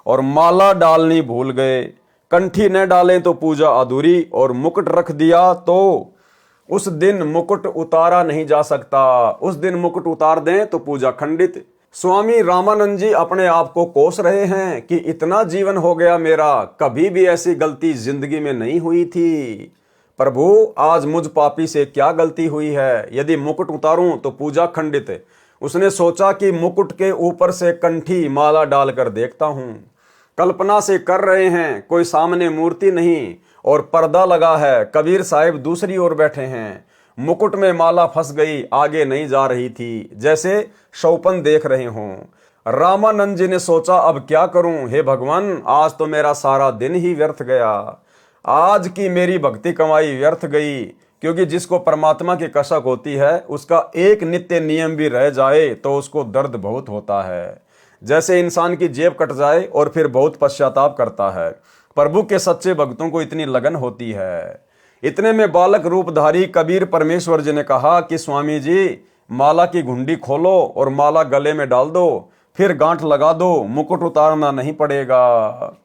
Speaker 1: और माला डालनी भूल गए। कंठी न डालें तो पूजा अधूरी, और मुकुट रख दिया तो उस दिन मुकुट उतारा नहीं जा सकता, उस दिन मुकुट उतार दें तो पूजा खंडित। स्वामी रामानंद जी अपने आप को कोस रहे हैं कि इतना जीवन हो गया मेरा, कभी भी ऐसी गलती जिंदगी में नहीं हुई थी। प्रभु, आज मुझ पापी से क्या गलती हुई है? यदि मुकुट उतारूं तो पूजा खंडित। उसने सोचा कि मुकुट के ऊपर से कंठी माला डालकर देखता हूं। कल्पना से कर रहे हैं, कोई सामने मूर्ति नहीं और पर्दा लगा है। कबीर साहिब दूसरी ओर बैठे हैं, मुकुट में माला फंस गई, आगे नहीं जा रही थी, जैसे शौपन देख रहे हों। रामानंद जी ने सोचा, अब क्या करूं? हे भगवान, आज तो मेरा सारा दिन ही व्यर्थ गया, आज की मेरी भक्ति कमाई व्यर्थ गई। क्योंकि जिसको परमात्मा की कसक होती है, उसका एक नित्य नियम भी रह जाए तो उसको दर्द बहुत होता है। जैसे इंसान की जेब कट जाए और फिर बहुत पश्चाताप करता है। प्रभु के सच्चे भक्तों को इतनी लगन होती है। इतने में बालक रूपधारी कबीर परमेश्वर जी ने कहा कि स्वामी जी, माला की घुंडी खोलो और माला गले में डाल दो, फिर गांठ लगा दो, मुकुट उतारना नहीं पड़ेगा।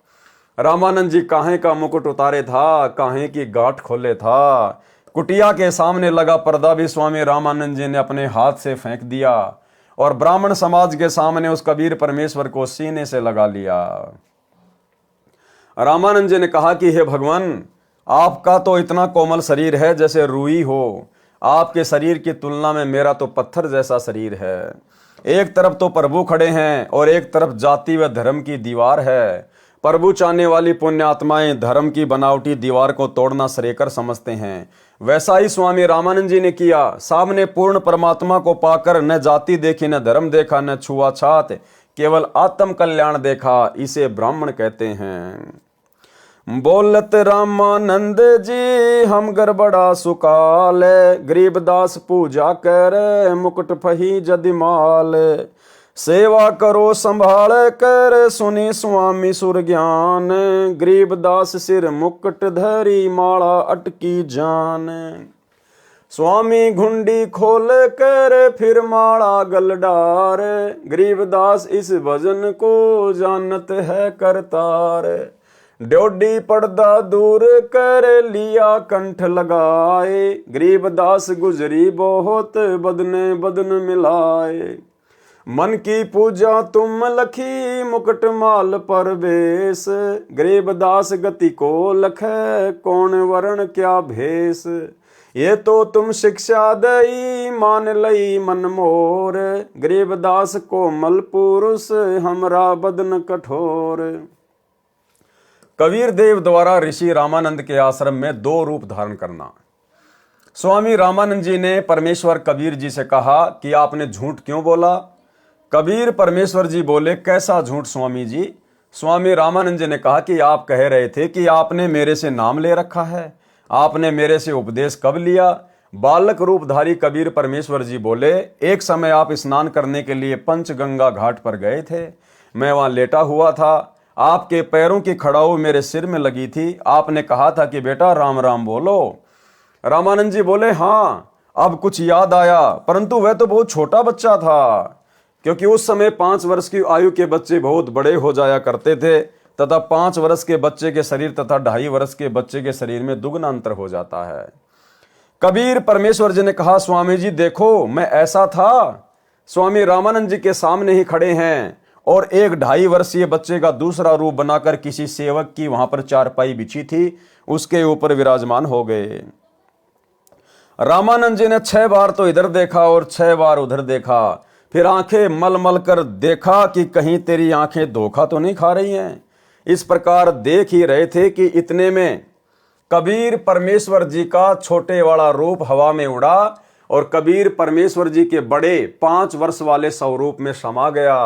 Speaker 1: रामानंद जी काहे का मुकुट उतारे था, काहे की गांठ खोले था। कुटिया के सामने लगा पर्दा भी स्वामी रामानंद जी ने अपने हाथ से फेंक दिया और ब्राह्मण समाज के सामने उस कबीर परमेश्वर को सीने से लगा लिया। रामानंद जी ने कहा कि हे भगवान, आपका तो इतना कोमल शरीर है जैसे रुई हो, आपके शरीर की तुलना में मेरा तो पत्थर जैसा शरीर है। एक तरफ तो प्रभु खड़े हैं और एक तरफ जाति व धर्म की दीवार है। प्रभु चाहने वाली पुण्यात्माएं धर्म की बनावटी दीवार को तोड़ना श्रेयकर समझते हैं। वैसा ही स्वामी रामानंद जी ने किया। सामने पूर्ण परमात्मा को पाकर न जाति देखी, न धर्म देखा, न छुआछात, केवल आत्म कल्याण देखा। इसे ब्राह्मण कहते हैं। बोलत रामानंद जी हम गड़बड़ा सुकाल, गरीबदास पूजा कर मुकुट फही जदिमाल। सेवा करो संभाल कर सुनी स्वामी सुर ज्ञान, गरीबदास सिर मुकुट धरी माला अटकी जान। स्वामी घुंडी खोल कर फिर माला गल डार, गरीबदास इस भजन को जानत है करतार। ड्योडी पर्दा दूर कर लिया कंठ लगाए, गरीबदास गुजरी बहुत बदने बदन मिलाए। मन की पूजा तुम लखी मुकुट माल पर बेस, गरीबदास गति को लखै कौन वरण क्या भेष। ये तो तुम शिक्षा दई मान लई मन मोर, गरीबदास कोमल पुरुष हमरा बदन कठोर। कबीर देव द्वारा ऋषि रामानंद के आश्रम में 2 रूप धारण करना। स्वामी रामानंद जी ने परमेश्वर कबीर जी से कहा कि आपने झूठ क्यों बोला। कबीर परमेश्वर जी बोले, कैसा झूठ स्वामी जी। स्वामी रामानंद जी ने कहा कि आप कह रहे थे कि आपने मेरे से नाम ले रखा है, आपने मेरे से उपदेश कब लिया। बालक रूपधारी कबीर परमेश्वर जी बोले, एक समय आप स्नान करने के लिए पंचगंगा घाट पर गए थे, मैं वहां लेटा हुआ था, आपके पैरों की खड़ाऊ मेरे सिर में लगी थी, आपने कहा था कि बेटा राम राम बोलो। रामानंद जी बोले, हाँ अब कुछ याद आया, परंतु वह तो बहुत छोटा बच्चा था, क्योंकि उस समय 5 वर्ष की आयु के बच्चे बहुत बड़े हो जाया करते थे, तथा 5 वर्ष के बच्चे के शरीर तथा 2.5 वर्ष के बच्चे के शरीर में दुगना अंतर हो जाता है। कबीर परमेश्वर जी ने कहा, स्वामी जी देखो मैं ऐसा था। स्वामी रामानंद जी के सामने ही खड़े हैं और एक 2.5 वर्षीय बच्चे का दूसरा रूप बनाकर किसी सेवक की वहां पर चारपाई बिछी थी, उसके ऊपर विराजमान हो गए। रामानंद जी ने 6 बार तो इधर देखा और 6 बार उधर देखा, फिर आंखें मल मल कर देखा कि कहीं तेरी आंखें धोखा तो नहीं खा रही हैं। इस प्रकार देख ही रहे थे कि इतने में कबीर परमेश्वर जी का छोटे वाला रूप हवा में उड़ा और कबीर परमेश्वर जी के बड़े 5 वर्ष वाले स्वरूप में समा गया।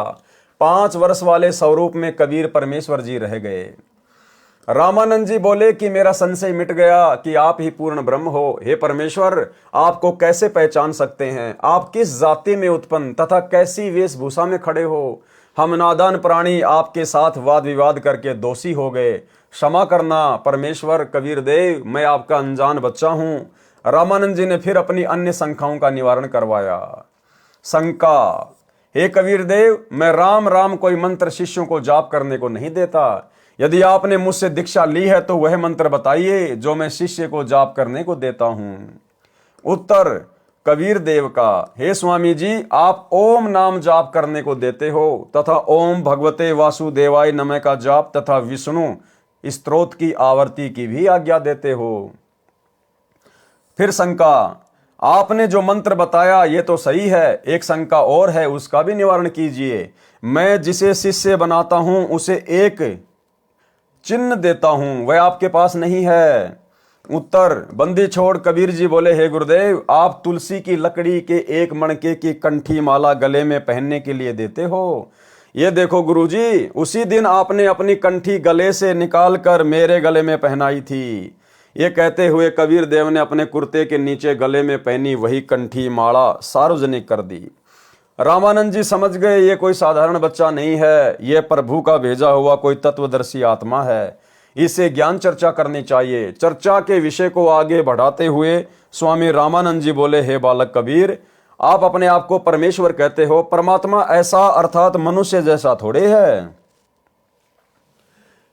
Speaker 1: 5 वर्ष वाले स्वरूप में कबीर परमेश्वर जी रह गए। रामानंद जी बोले कि मेरा संशय मिट गया कि आप ही पूर्ण ब्रह्म हो। हे परमेश्वर, आपको कैसे पहचान सकते हैं? आप किस जाति में उत्पन्न तथा कैसी वेशभूषा में खड़े हो? हम नादान प्राणी आपके साथ वाद विवाद करके दोषी हो गए, क्षमा करना परमेश्वर। कबीर देव, मैं आपका अनजान बच्चा हूं। रामानंद जी ने फिर अपनी अन्य शंकाओं का निवारण करवाया। शंका, हे कबीर देव, मैं राम राम कोई मंत्र शिष्यों को जाप करने को नहीं देता। यदि आपने मुझसे दीक्षा ली है तो वह मंत्र बताइए जो मैं शिष्य को जाप करने को देता हूं। उत्तर कबीर देव का, हे स्वामी जी, आप ओम नाम जाप करने को देते हो तथा ओम भगवते वासुदेवाय नमः का जाप तथा विष्णु स्तोत्र की आवर्ती की भी आज्ञा देते हो। फिर शंका, आपने जो मंत्र बताया ये तो सही है, एक शंका और है, उसका भी निवारण कीजिए। मैं जिसे शिष्य बनाता हूं उसे एक चिन्ह देता हूं, वह आपके पास नहीं है। उत्तर बंदी छोड़ कबीर जी बोले, हे गुरुदेव, आप तुलसी की लकड़ी के एक मणके की कंठी माला गले में पहनने के लिए देते हो। ये देखो गुरुजी, उसी दिन आपने अपनी कंठी गले से निकालकर मेरे गले में पहनाई थी। ये कहते हुए कबीर देव ने अपने कुर्ते के नीचे गले में पहनी वही कंठी माला सार्वजनिक कर दी। रामानंद जी समझ गए ये कोई साधारण बच्चा नहीं है, ये प्रभु का भेजा हुआ कोई तत्वदर्शी आत्मा है, इससे ज्ञान चर्चा करनी चाहिए। चर्चा के विषय को आगे बढ़ाते हुए स्वामी रामानंद जी बोले, हे बालक कबीर, आप अपने आप को परमेश्वर कहते हो, परमात्मा ऐसा अर्थात मनुष्य जैसा थोड़े है।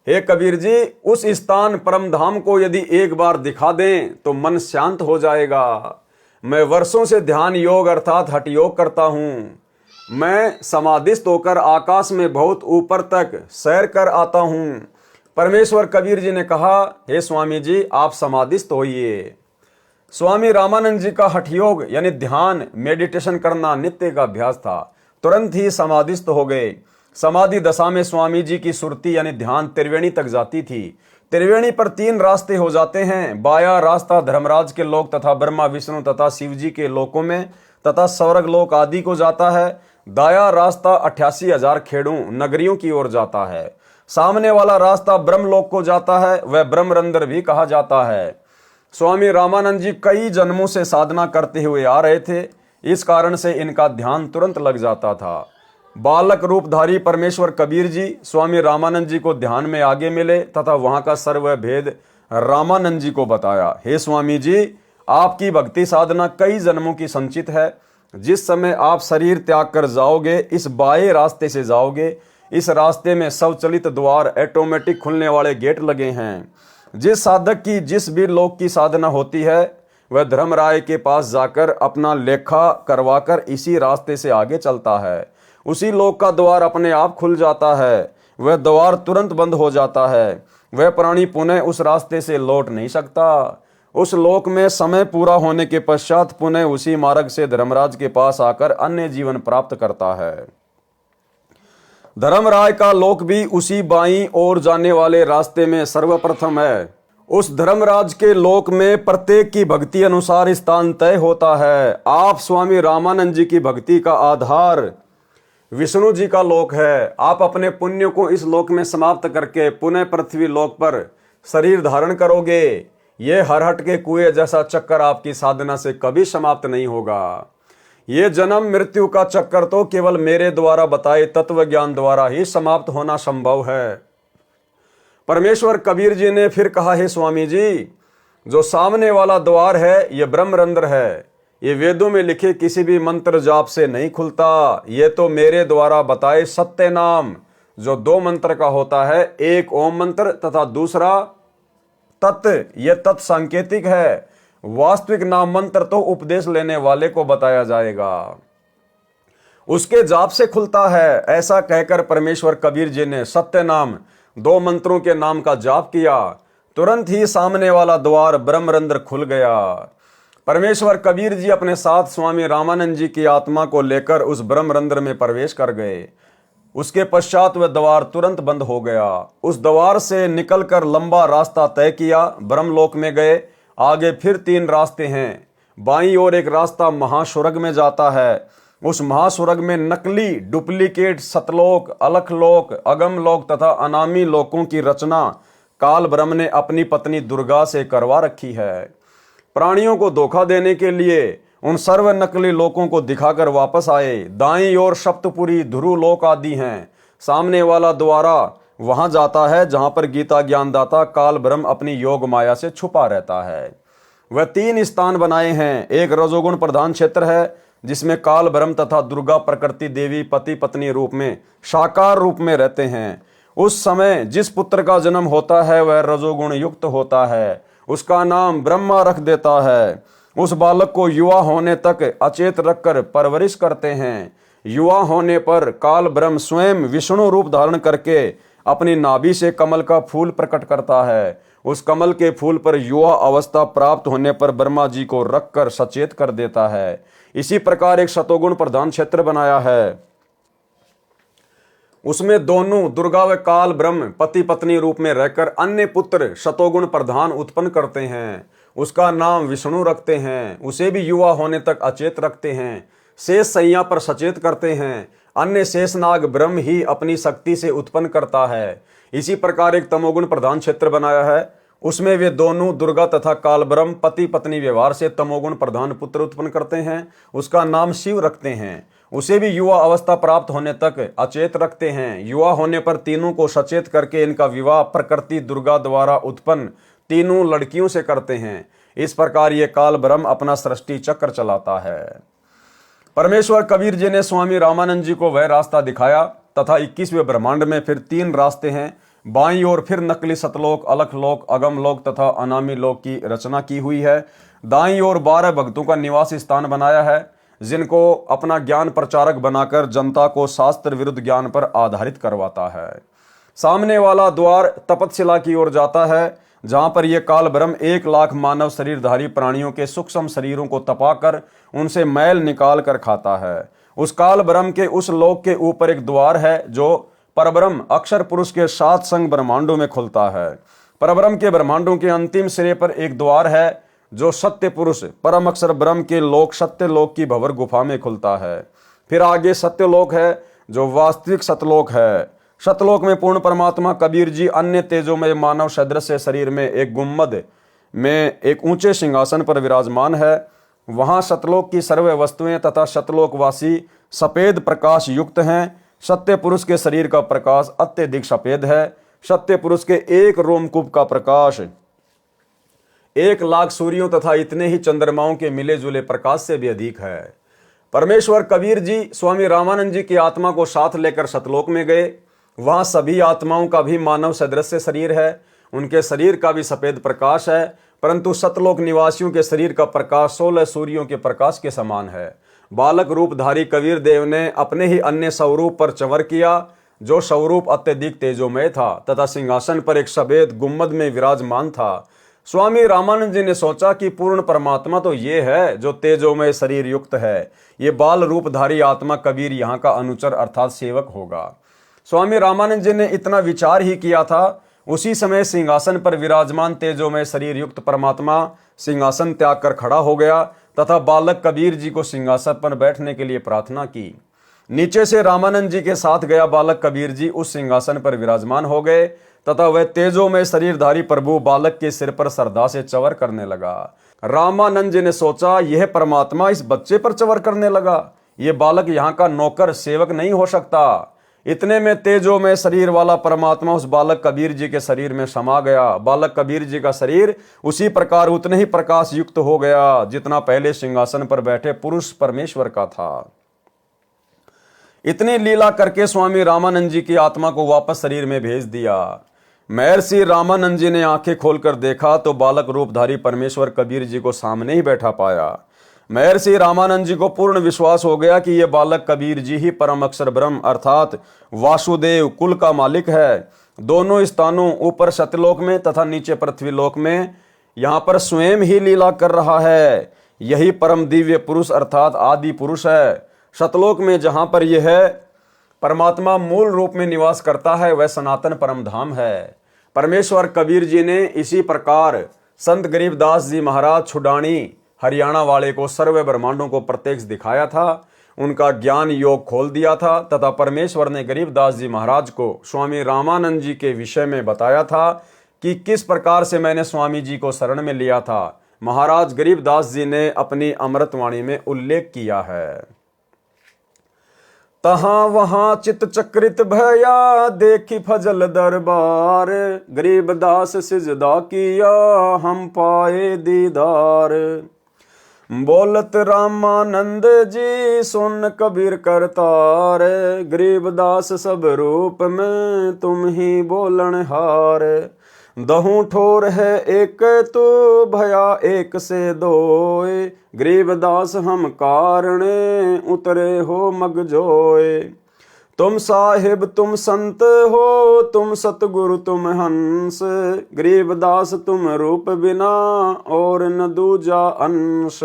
Speaker 1: हे कबीर जी, उस स्थान परम धाम को यदि एक बार दिखा दें तो मन शांत हो जाएगा। मैं वर्षों से ध्यान योग अर्थात हठ योग करता हूं। मैं समाधिस्थ होकर आकाश में बहुत ऊपर तक सैर कर आता हूं। परमेश्वर कबीर जी ने कहा, हे स्वामी जी, आप समाधिस्थ होइए। स्वामी रामानंद जी का हठ योग यानी ध्यान मेडिटेशन करना नित्य का अभ्यास था। तुरंत ही समाधिस्थ हो गए। समाधि दशा में स्वामी जी की सुरती यानी ध्यान त्रिवेणी तक जाती थी। त्रिवेणी पर 3 रास्ते हो जाते हैं। बाया रास्ता धर्मराज के लोक तथा ब्रह्मा विष्णु तथा शिव जी के लोकों में तथा स्वर्ग लोक आदि को जाता है। दाया रास्ता 88,000 खेड़ों नगरियों की ओर जाता है। सामने वाला रास्ता ब्रह्मलोक को जाता है, वह ब्रह्मरंध्र भी कहा जाता है। स्वामी रामानंद जी कई जन्मों से साधना करते हुए आ रहे थे, इस कारण से इनका ध्यान तुरंत लग जाता था। बालक रूपधारी परमेश्वर कबीर जी स्वामी रामानंद जी को ध्यान में आगे मिले तथा वहां का सर्व भेद रामानंद जी को बताया। हे स्वामी जी, आपकी भक्ति साधना कई जन्मों की संचित है। जिस समय आप शरीर त्याग कर जाओगे, इस बाएं रास्ते से जाओगे। इस रास्ते में स्वचालित द्वार ऑटोमेटिक खुलने वाले गेट लगे हैं। जिस साधक की जिस भी लोक की साधना होती है वह धर्मराय के पास जाकर अपना लेखा करवाकर इसी रास्ते से आगे चलता है। उसी लोक का द्वार अपने आप खुल जाता है, वह द्वार तुरंत बंद हो जाता है। वह प्राणी पुनः उस रास्ते से लौट नहीं सकता। उस लोक में समय पूरा होने के पश्चात पुनः उसी मार्ग से धर्मराज के पास आकर अन्य जीवन प्राप्त करता है। धर्मराज का लोक भी उसी बाईं ओर जाने वाले रास्ते में सर्वप्रथम है। उस धर्मराज के लोक में प्रत्येक की भक्ति अनुसार स्थान तय होता है। आप स्वामी रामानंद जी की भक्ति का आधार विष्णु जी का लोक है। आप अपने पुण्य को इस लोक में समाप्त करके पुनः पृथ्वी लोक पर शरीर धारण करोगे। ये हरहट के कुएं जैसा चक्कर आपकी साधना से कभी समाप्त नहीं होगा। ये जन्म मृत्यु का चक्कर तो केवल मेरे द्वारा बताए तत्व ज्ञान द्वारा ही समाप्त होना संभव है। परमेश्वर कबीर जी ने फिर कहा, हे स्वामी जी, जो सामने वाला द्वार है ये ब्रह्मरंध्र है। ये वेदों में लिखे किसी भी मंत्र जाप से नहीं खुलता। ये तो मेरे द्वारा बताए सत्य नाम जो 2 मंत्र का होता है, एक ओम मंत्र तथा दूसरा तत्। ये तत् सांकेतिक है। वास्तविक नाम मंत्र तो उपदेश लेने वाले को बताया जाएगा, उसके जाप से खुलता है। ऐसा कहकर परमेश्वर कबीर जी ने सत्य नाम 2 मंत्रों के नाम का जाप किया। तुरंत ही सामने वाला द्वार ब्रह्मरंध्र खुल गया। परमेश्वर कबीर जी अपने साथ स्वामी रामानंद जी की आत्मा को लेकर उस ब्रह्मरंध्र में प्रवेश कर गए। उसके पश्चात वह द्वार तुरंत बंद हो गया। उस द्वार से निकलकर लंबा रास्ता तय किया, ब्रह्मलोक में गए। आगे फिर 3 रास्ते हैं। बाईं ओर एक रास्ता महास्वर्ग में जाता है। उस महास्वर्ग में नकली डुप्लीकेट सतलोक, अलखलोक, अगमलोक तथा अनामी लोकों की रचना काल ब्रह्म ने अपनी पत्नी दुर्गा से करवा रखी है। प्राणियों को धोखा देने के लिए उन सर्व नकली लोकों को दिखाकर वापस आए। दाईं ओर सप्तपुरी, ध्रुवलोक आदि हैं। सामने वाला द्वारा वहां जाता है जहां पर गीता ज्ञानदाता काल ब्रह्म अपनी योग माया से छुपा रहता है। वह 3 स्थान बनाए हैं। एक रजोगुण प्रधान क्षेत्र है जिसमें काल ब्रह्म तथा दुर्गा प्रकृति देवी पति पत्नी रूप में साकार रूप में रहते हैं। उस समय जिस पुत्र का जन्म होता है वह रजोगुण युक्त होता है। उसका नाम ब्रह्मा रख देता है। उस बालक को युवा होने तक अचेत रखकर परवरिश करते हैं। युवा होने पर काल ब्रह्म स्वयं विष्णु रूप धारण करके अपनी नाभि से कमल का फूल प्रकट करता है। उस कमल के फूल पर युवा अवस्था प्राप्त होने पर ब्रह्मा जी को रखकर सचेत कर देता है। इसी प्रकार एक शतोगुण प्रधान क्षेत्र बनाया है। उसमें दोनों दुर्गा व काल ब्रह्म पति पत्नी रूप में रहकर अन्य पुत्र शतोगुण प्रधान उत्पन्न करते हैं। उसका नाम विष्णु रखते हैं। उसे भी युवा होने तक अचेत रखते हैं। शेष सैया पर सचेत करते हैं। अन्य शेषनाग ब्रह्म ही अपनी शक्ति से उत्पन्न करता है। इसी प्रकार एक तमोगुण प्रधान क्षेत्र बनाया है। उसमें वे दोनों दुर्गा तथा काल ब्रह्म पति पत्नी व्यवहार से तमोगुण प्रधान पुत्र उत्पन्न करते हैं। उसका नाम शिव रखते हैं। उसे भी युवा अवस्था प्राप्त होने तक अचेत रखते हैं। युवा होने पर तीनों को सचेत करके इनका विवाह प्रकृति दुर्गा द्वारा उत्पन्न 3 लड़कियों से करते हैं। इस प्रकार ये काल ब्रह्म अपना सृष्टि चक्र चलाता है। परमेश्वर कबीर जी ने स्वामी रामानंद जी को वह रास्ता दिखाया तथा 21वें ब्रह्मांड में फिर 3 रास्ते हैं। बाईं ओर फिर नकली सतलोक, अलखलोक, अगमलोक तथा अनामी लोक की रचना की हुई है। दाईं ओर 12 भक्तों का निवास स्थान बनाया है जिनको अपना ज्ञान प्रचारक बनाकर जनता को शास्त्र विरुद्ध ज्ञान पर आधारित करवाता है। सामने वाला द्वार तपतशिला की ओर जाता है जहां पर यह काल ब्रह्म 1 लाख मानव शरीरधारी प्राणियों के सूक्ष्म शरीरों को तपाकर उनसे मैल निकाल कर खाता है। उस काल ब्रह्म के उस लोक के ऊपर एक द्वार है जो परब्रह्म अक्षर पुरुष के 7 संग ब्रह्मांडों में खुलता है। परब्रह्म के ब्रह्मांडों के अंतिम सिरे पर एक द्वार है जो सत्य पुरुष परम अक्षर ब्रह्म के लोक सत्य लोक की भंवर गुफा में खुलता है। फिर आगे सत्यलोक है जो वास्तविक सतलोक है। सतलोक में पूर्ण परमात्मा कबीर जी अन्य तेजोमय मानव सदृश शरीर में एक गुम्मद में एक ऊंचे सिंहासन पर विराजमान है। वहां सतलोक की सर्व वस्तुएं तथा सतलोकवासी सफेद प्रकाश युक्त हैं। सत्य पुरुष के शरीर का प्रकाश अत्यधिक सफेद है। सत्य पुरुष के एक रोमकूप का प्रकाश 1 लाख सूर्यों तथा इतने ही चंद्रमाओं के मिले जुले प्रकाश से भी अधिक है। परमेश्वर कबीर जी स्वामी रामानंद जी की आत्मा को साथ लेकर सतलोक में गए। वहां सभी आत्माओं का भी मानव सदृश शरीर है। उनके शरीर का भी सफेद प्रकाश है, परंतु सतलोक निवासियों के शरीर का प्रकाश 16 सूर्यों के प्रकाश के समान है। बालक रूपधारी कबीर देव ने अपने ही अन्य स्वरूप पर चंवर किया, जो स्वरूप अत्यधिक तेजोमय था तथा सिंहासन पर एक सफेद गुम्बद में विराजमान था। स्वामी रामानंद जी ने सोचा कि पूर्ण परमात्मा तो ये है जो तेजोमय शरीर युक्त है। ये बाल रूपधारी आत्मा कबीर यहाँ का अनुचर अर्थात सेवक होगा। स्वामी रामानंद जी ने इतना विचार ही किया था, उसी समय सिंहासन पर विराजमान तेजोमय शरीर युक्त परमात्मा सिंहासन त्याग कर खड़ा हो गया तथा बालक कबीर जी को सिंहासन पर बैठने के लिए प्रार्थना की। नीचे से रामानंद जी के साथ गया बालक कबीर जी उस सिंहासन पर विराजमान हो गए तथा वह तेजोमय शरीरधारी प्रभु बालक के सिर पर श्रद्धा से चंवर करने लगा। रामानंद जी ने सोचा, यह परमात्मा इस बच्चे पर चंवर करने लगा, यह बालक यहाँ का नौकर सेवक नहीं हो सकता। इतने में तेजोमय शरीर वाला परमात्मा उस बालक कबीर जी के शरीर में समा गया। बालक कबीर जी का शरीर उसी प्रकार उतने ही प्रकाश युक्त हो गया जितना पहले सिंहासन पर बैठे पुरुष परमेश्वर का था। इतनी लीला करके स्वामी रामानंद जी की आत्मा को वापस शरीर में भेज दिया। महर्षि रामानंद जी ने आंखें खोलकर देखा तो बालक रूपधारी परमेश्वर कबीर जी को सामने ही बैठा पाया। महर्षि रामानंद जी को पूर्ण विश्वास हो गया कि यह बालक कबीर जी ही परम अक्षर ब्रह्म अर्थात वासुदेव कुल का मालिक है। दोनों स्थानों ऊपर सत्यलोक में तथा नीचे पृथ्वीलोक में यहाँ पर स्वयं ही लीला कर रहा है। यही परम दिव्य पुरुष अर्थात आदि पुरुष है। सतलोक में जहाँ पर यह है परमात्मा मूल रूप में निवास करता है, वह सनातन परम धाम है। परमेश्वर कबीर जी ने इसी प्रकार संत गरीबदास जी महाराज छुडानी हरियाणा वाले को सर्व ब्रह्मांडों को प्रत्यक्ष दिखाया था, उनका ज्ञान योग खोल दिया था तथा परमेश्वर ने गरीबदास जी महाराज को स्वामी रामानंद जी के विषय में बताया था कि किस प्रकार से मैंने स्वामी जी को शरण में लिया था। महाराज गरीबदास जी ने अपनी अमृतवाणी में उल्लेख किया है, तहाँ वहाँ चित चक्रित भया देखी फजल दरबार, गरीबदास सिजदा किया हम पाए दीदार। बोलत रामानंद जी सुन कबीर करतार, गरीबदास सब रूप में तुम ही बोलनहार। दहू ठोर है एक तो भया एक से दोए, गरीबदास हम कारणे उतरे हो मगजोए। तुम साहिब तुम संत हो तुम सतगुरु तुम हंस, गरीबदास तुम रूप बिना और न दूजा अंश।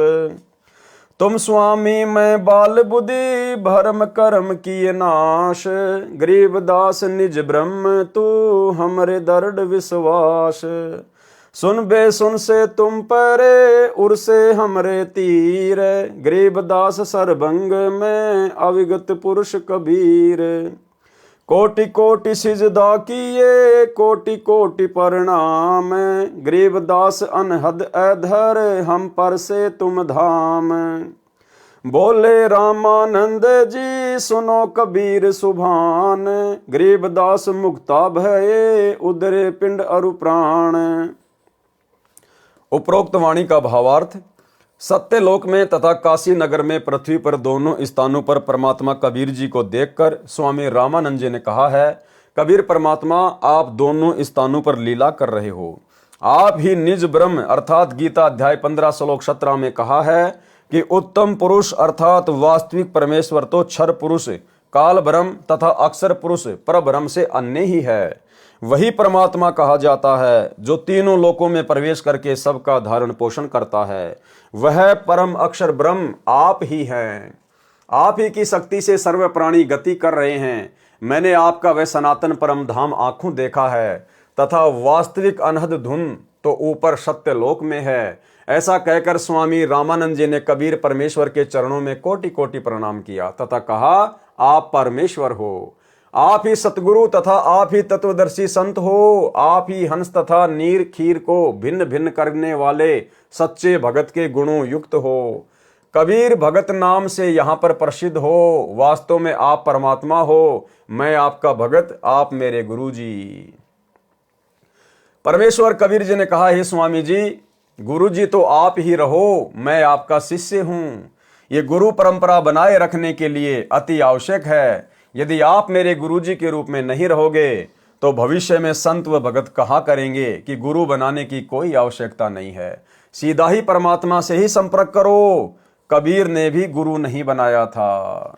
Speaker 1: तुम स्वामी मैं बाल बुद्धि भरम कर्म किए नाश, गरीबदास निज ब्रह्म तू हमरे दर्द विश्वास। सुन बे सुन से तुम परे उर से हमरे तीर, गरीबदास सरभंग में अविगत पुरुष कबीर। कोटि कोटि सिजदा किए कोटि कोटि प्रणाम, गरीबदास अनहद अधर हम पर से तुम धाम। बोले रामानंद जी सुनो कबीर सुभान, गरीबदास मुक्ता भये उदरे पिंड अरु प्राण। उपरोक्त वाणी का भावार्थ, सत्यलोक में तथा काशी नगर में पृथ्वी पर दोनों स्थानों पर परमात्मा कबीर जी को देखकर स्वामी रामानंद जी ने कहा है, कबीर परमात्मा आप दोनों स्थानों पर लीला कर रहे हो। आप ही निज ब्रह्म अर्थात गीता अध्याय 15 श्लोक 17 में कहा है कि उत्तम पुरुष अर्थात वास्तविक परमेश्वर तो क्षर पुरुष काल ब्रह्म तथा अक्षर पुरुष परब्रह्म से अन्य ही है। वही परमात्मा कहा जाता है जो तीनों लोकों में प्रवेश करके सबका धारण पोषण करता है। वह परम अक्षर ब्रह्म आप ही हैं। आप ही की शक्ति से सर्व प्राणी गति कर रहे हैं। मैंने आपका वह सनातन परम धाम आंखों देखा है तथा वास्तविक अनहद धुन तो ऊपर सत्य लोक में है। ऐसा कहकर स्वामी रामानंद जी ने कबीर परमेश्वर के चरणों में कोटि कोटि प्रणाम किया तथा कहा, आप परमेश्वर हो, आप ही सतगुरु तथा आप ही तत्वदर्शी संत हो, आप ही हंस तथा नीर खीर को भिन्न भिन्न करने वाले सच्चे भगत के गुणों युक्त हो। कबीर भगत नाम से यहाँ पर प्रसिद्ध हो। वास्तव में आप परमात्मा हो, मैं आपका भगत, आप मेरे गुरु जी। परमेश्वर कबीर जी ने कहा, हे स्वामी जी, गुरु जी तो आप ही रहो, मैं आपका शिष्य हूँ। ये गुरु परंपरा बनाए रखने के लिए अति आवश्यक है। यदि आप मेरे गुरुजी के रूप में नहीं रहोगे तो भविष्य में संत व भगत कहा करेंगे कि गुरु बनाने की कोई आवश्यकता नहीं है। सीधा ही परमात्मा से ही संपर्क करो। कबीर ने भी गुरु नहीं बनाया था।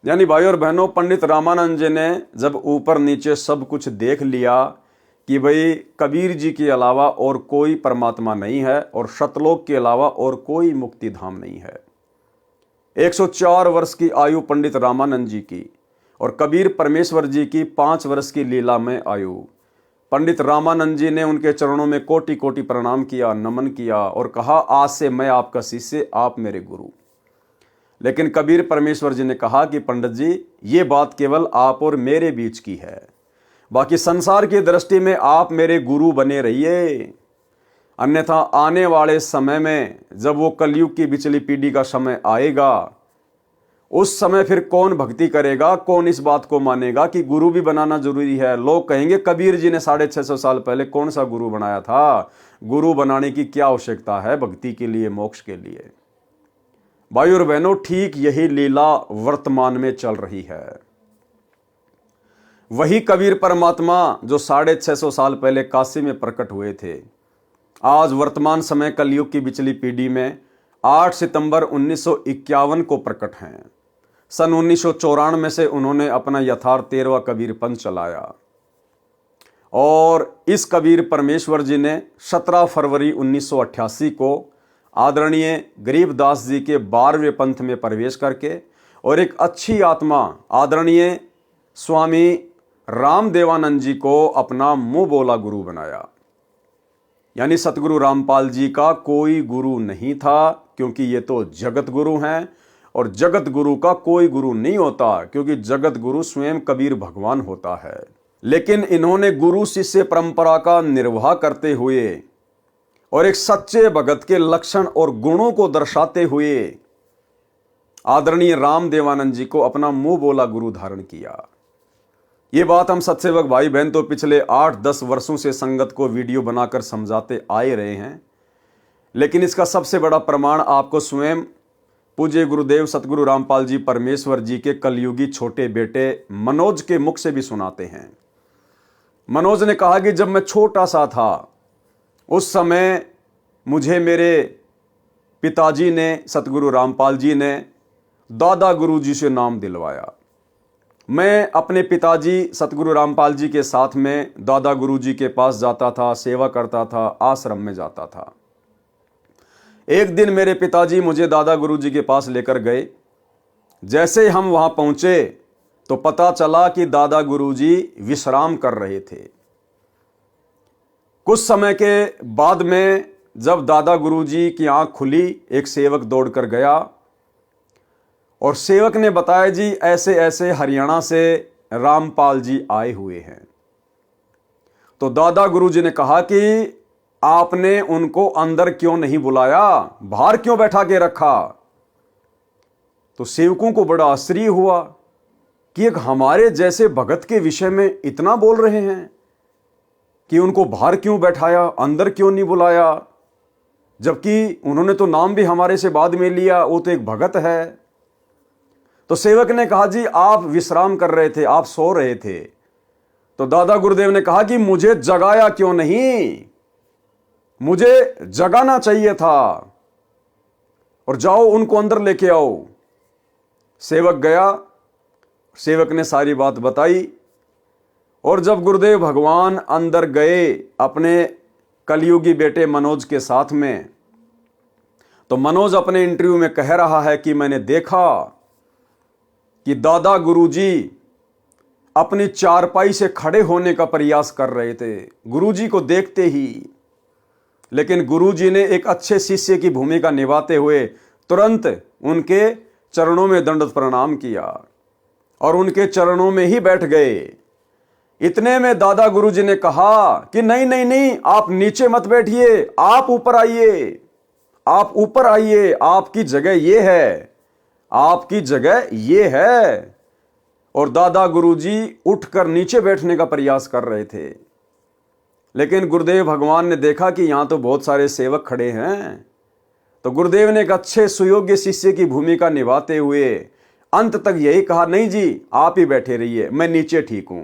Speaker 1: यानी भाई और बहनों, पंडित रामानंद जी ने जब ऊपर नीचे सब कुछ देख लिया कि भाई कबीर जी के अलावा और कोई परमात्मा नहीं है और सतलोक के अलावा और कोई मुक्ति धाम नहीं है। 104 वर्ष की आयु पंडित रामानंद जी की और कबीर परमेश्वर जी की 5 वर्ष की लीला में आयु। पंडित रामानंद जी ने उनके चरणों में कोटि कोटि प्रणाम किया, नमन किया और कहा, आज से मैं आपका शिष्य, आप मेरे गुरु। लेकिन कबीर परमेश्वर जी ने कहा कि पंडित जी, ये बात केवल आप और मेरे बीच की है, बाकी संसार की दृष्टि में आप मेरे गुरु बने रहिए, अन्यथा आने वाले समय में जब वो कलयुग की बिचली पीढ़ी का समय आएगा, उस समय फिर कौन भक्ति करेगा, कौन इस बात को मानेगा कि गुरु भी बनाना जरूरी है। लोग कहेंगे कबीर जी ने 650 साल पहले कौन सा गुरु बनाया था, गुरु बनाने की क्या आवश्यकता है भक्ति के लिए, मोक्ष के लिए। भाई और बहनों, ठीक यही लीला वर्तमान में चल रही है। वही कबीर परमात्मा जो 650 साल पहले काशी में प्रकट हुए थे, आज वर्तमान समय कलयुग की बिचली पीढ़ी में 8 सितंबर 1951 को प्रकट हैं। सन 1994 से उन्होंने अपना यथार्थ 13वां कबीर पंथ चलाया और इस कबीर परमेश्वर जी ने 17 फरवरी 1988 को आदरणीय गरीबदास जी के 12वें पंथ में प्रवेश करके और एक अच्छी आत्मा आदरणीय स्वामी रामदेवानंद जी को अपना मुंह बोला गुरु बनाया। यानी सतगुरु रामपाल जी का कोई गुरु नहीं था, क्योंकि ये तो जगत गुरु हैं और जगत गुरु का कोई गुरु नहीं होता, क्योंकि जगत गुरु स्वयं कबीर भगवान होता है। लेकिन इन्होंने गुरु शिष्य परंपरा का निर्वाह करते हुए और एक सच्चे भगत के लक्षण और गुणों को दर्शाते हुए आदरणीय रामदेवानंद जी को अपना मुंह बोला गुरु धारण किया। ये बात हम सत्सेवक भाई बहन तो पिछले 8-10 वर्षों से संगत को वीडियो बनाकर समझाते आए रहे हैं, लेकिन इसका सबसे बड़ा प्रमाण आपको स्वयं पूज्य गुरुदेव सतगुरु रामपाल जी परमेश्वर जी के कलयुगी छोटे बेटे मनोज के मुख से भी सुनाते हैं। मनोज ने कहा कि जब मैं छोटा सा था उस समय मुझे मेरे पिताजी ने, सतगुरु रामपाल जी ने दादा गुरु जी से नाम दिलवाया। मैं अपने पिताजी सतगुरु रामपाल जी के साथ में दादा गुरु जी के पास जाता था, सेवा करता था, आश्रम में जाता था। एक दिन मेरे पिताजी मुझे दादा गुरु जी के पास लेकर गए। जैसे हम वहां पहुंचे तो पता चला कि दादा गुरु जी विश्राम कर रहे थे। कुछ समय के बाद में जब दादा गुरु जी की आंख खुली, एक सेवक दौड़कर गया और सेवक ने बताया, जी ऐसे ऐसे हरियाणा से रामपाल जी आए हुए हैं। तो दादा गुरु जी ने कहा कि आपने उनको अंदर क्यों नहीं बुलाया, बाहर क्यों बैठा के रखा। तो सेवकों को बड़ा आश्चर्य हुआ कि एक हमारे जैसे भगत के विषय में इतना बोल रहे हैं कि उनको बाहर क्यों बैठाया, अंदर क्यों नहीं बुलाया, जबकि उन्होंने तो नाम भी हमारे से बाद में लिया, वो तो एक भगत है। तो सेवक ने कहा, जी आप विश्राम कर रहे थे, आप सो रहे थे। तो दादा गुरुदेव ने कहा कि मुझे जगाया क्यों नहीं, मुझे जगाना चाहिए था, और जाओ उनको अंदर लेके आओ। सेवक गया, सेवक ने सारी बात बताई और जब गुरुदेव भगवान अंदर गए अपने कलयुगी बेटे मनोज के साथ में, तो मनोज अपने इंटरव्यू में कह रहा है कि मैंने देखा कि दादा गुरुजी अपनी चारपाई से खड़े होने का प्रयास कर रहे थे गुरुजी को देखते ही, लेकिन गुरुजी ने एक अच्छे शिष्य की भूमिका निभाते हुए तुरंत उनके चरणों में दंडवत प्रणाम किया और उनके चरणों में ही बैठ गए। इतने में दादा गुरुजी ने कहा कि नहीं नहीं नहीं, आप नीचे मत बैठिए, आप ऊपर आइए, आप ऊपर आइए, आपकी जगह ये है, आपकी जगह ये है। और दादा गुरुजी उठकर नीचे बैठने का प्रयास कर रहे थे, लेकिन गुरुदेव भगवान ने देखा कि यहां तो बहुत सारे सेवक खड़े हैं, तो गुरुदेव ने एक अच्छे सुयोग्य शिष्य की भूमिका निभाते हुए अंत तक यही कहा, नहीं जी आप ही बैठे रहिए, मैं नीचे ठीक हूं।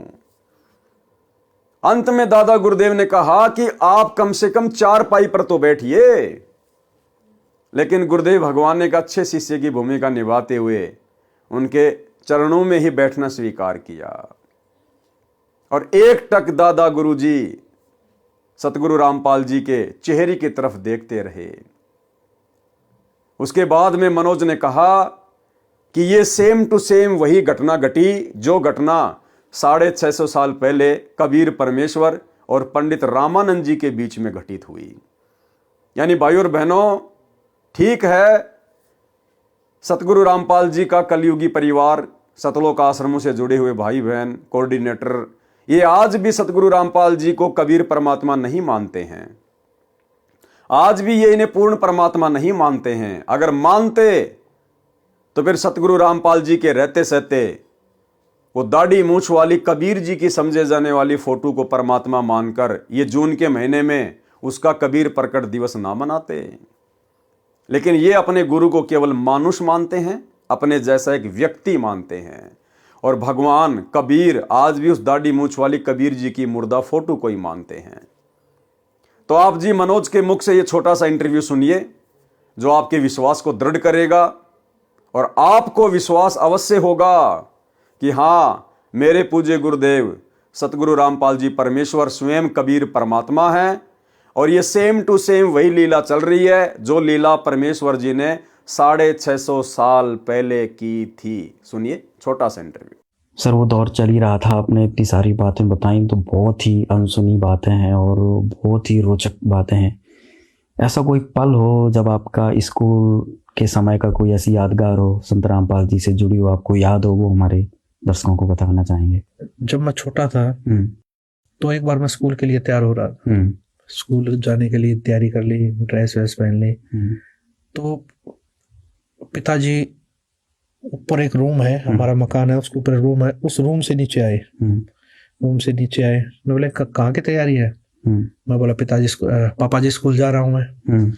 Speaker 1: अंत में दादा गुरुदेव ने कहा कि आप कम से कम चारपाई पर तो बैठिए, लेकिन गुरुदेव भगवान ने एक अच्छे शिष्य की भूमिका निभाते हुए उनके चरणों में ही बैठना स्वीकार किया और एक टक दादा गुरुजी सतगुरु रामपाल जी के चेहरे की तरफ देखते रहे। उसके बाद में मनोज ने कहा कि ये सेम टू सेम वही घटना घटी जो घटना 650 साल पहले कबीर परमेश्वर और पंडित रामानंद जी के बीच में घटित हुई। यानी भाइयों और बहनों, ठीक है, सतगुरु रामपाल जी का कलयुगी परिवार, सतलोक आश्रमों से जुड़े हुए भाई बहन, कोऑर्डिनेटर, ये आज भी सतगुरु रामपाल जी को कबीर परमात्मा नहीं मानते हैं। आज भी ये इन्हें पूर्ण परमात्मा नहीं मानते हैं। अगर मानते तो फिर सतगुरु रामपाल जी के रहते सहते वो दाढ़ी मूछ वाली कबीर जी की समझे जाने वाली फोटो को परमात्मा मानकर ये जून के महीने में उसका कबीर प्रकट दिवस ना मनाते। लेकिन ये अपने गुरु को केवल मानुष मानते हैं, अपने जैसा एक व्यक्ति मानते हैं। और भगवान कबीर आज भी उस दाढ़ी मूछ वाली कबीर जी की मुर्दा फोटो को ही मानते हैं। तो आप जी मनोज के मुख से ये छोटा सा इंटरव्यू सुनिए जो आपके विश्वास को दृढ़ करेगा और आपको विश्वास अवश्य होगा कि हाँ, मेरे पूज्य गुरुदेव सतगुरु रामपाल जी परमेश्वर स्वयं कबीर परमात्मा हैं और ये सेम टू सेम वही लीला चल रही है जो लीला परमेश्वर जी ने 650 साल पहले की थी। सुनिए छोटा सा इंटरव्यू।
Speaker 2: सर, वो दौर चल ही रहा था, आपने इतनी सारी बातें बताई तो बहुत ही अनसुनी बातें हैं और बहुत ही रोचक बातें हैं। ऐसा कोई पल हो जब आपका स्कूल के समय का कोई ऐसी यादगार हो, संत रामपाल जी से जुड़ी हो, आपको याद हो, वो हमारे दर्शकों को बताना चाहेंगे।
Speaker 3: जब मैं छोटा था तो एक बार मैं स्कूल के लिए तैयार हो रहा था, स्कूल जाने के लिए तैयारी कर ली, ड्रेस वेस पहन ली। तो पिताजी ऊपर एक रूम है, हमारा मकान है, उसके ऊपर रूम है, उस रूम से नीचे आए। मैं बोले कहाँ की तैयारी है? मैं बोला पिताजी पापा जी स्कूल जा रहा हूँ मैं।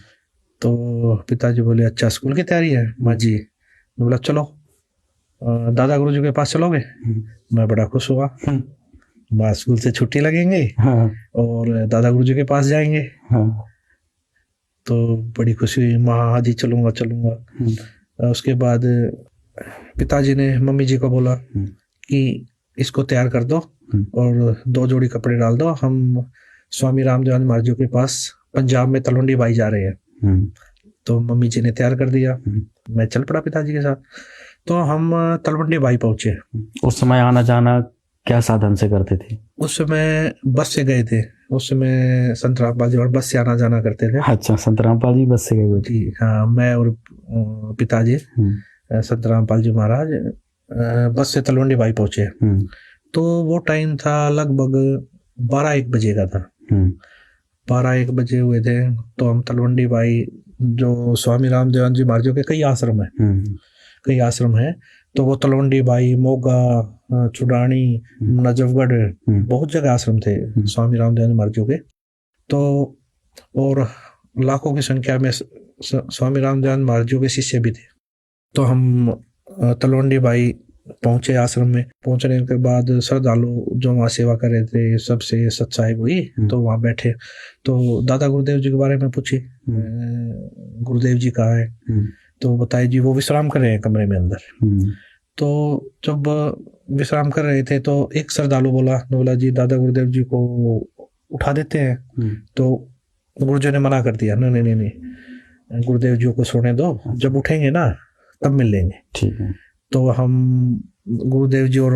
Speaker 3: तो पिताजी बोले अच्छा स्कूल की तैयारी है? माँ जी। मैं बोला चलो दादा गुरु जी के पास चलोगे? मैं बड़ा खुश हुआ, माँ स्कूल से छुट्टी लगेंगे और दादा गुरु जी के पास जाएंगे। तो बड़ी खुशी हुई, माँ हाँ जी चलूंगा चलूंगा। उसके बाद पिताजी ने मम्मी जी को बोला कि इसको तैयार कर दो और 2 जोड़ी कपड़े डाल दो, हम स्वामी रामदेव महाराज जी के पास पंजाब में तलवंडी बाई जा रहे हैं। तो मम्मी जी ने तैयार कर दिया, मैं चल पड़ा पिताजी के साथ। तो हम तलवंडी बाई पहुंचे।
Speaker 2: उस समय आना जाना क्या साधन से करते थे?
Speaker 3: उस समय बस से गए थे। उस समय संत रामपाल जी और बस से आना जाना करते थे।
Speaker 2: अच्छा, संत रामपाल जी बस से गए थे?
Speaker 3: हाँ, मैं और पिताजी संत रामपाल जी महाराज बस से तलवंडी बाई पहुंचे। तो वो टाइम था लगभग 12-1 बजे का था। 12-1 बजे हुए थे। तो हम तलवंडी बाई, जो स्वामी रामदेव जी महाराज जी के कई आश्रम है, तो वो तलवंडी बाई, मोगा, चुडानी, नजफगढ़, बहुत जगह आश्रम थे स्वामी रामदेव जी महाराज जी के। तो और लाखों की संख्या में स्वामी रामदेव जी महाराज जी के शिष्य भी थे। तो हम तलवंडी बाई पहुंचे आश्रम में। पहुंचने के बाद श्रद्धालु जो वहाँ सेवा कर रहे थे सबसे सत्साई हुई। तो वहाँ बैठे तो दादा गुरुदेव जी के बारे में पूछे, गुरुदेव जी कहाँ है? तो बताए जी वो विश्राम कर रहे हैं कमरे में अंदर। तो जब विश्राम कर रहे थे तो एक श्रद्धालु बोला जी दादा गुरुदेव जी को उठा देते हैं। तो गुरुजी ने मना कर दिया, नहीं, गुरुदेव जी को सोने दो, जब उठेंगे ना तब मिल लेंगे। ठीक है। तो हम गुरुदेव जी और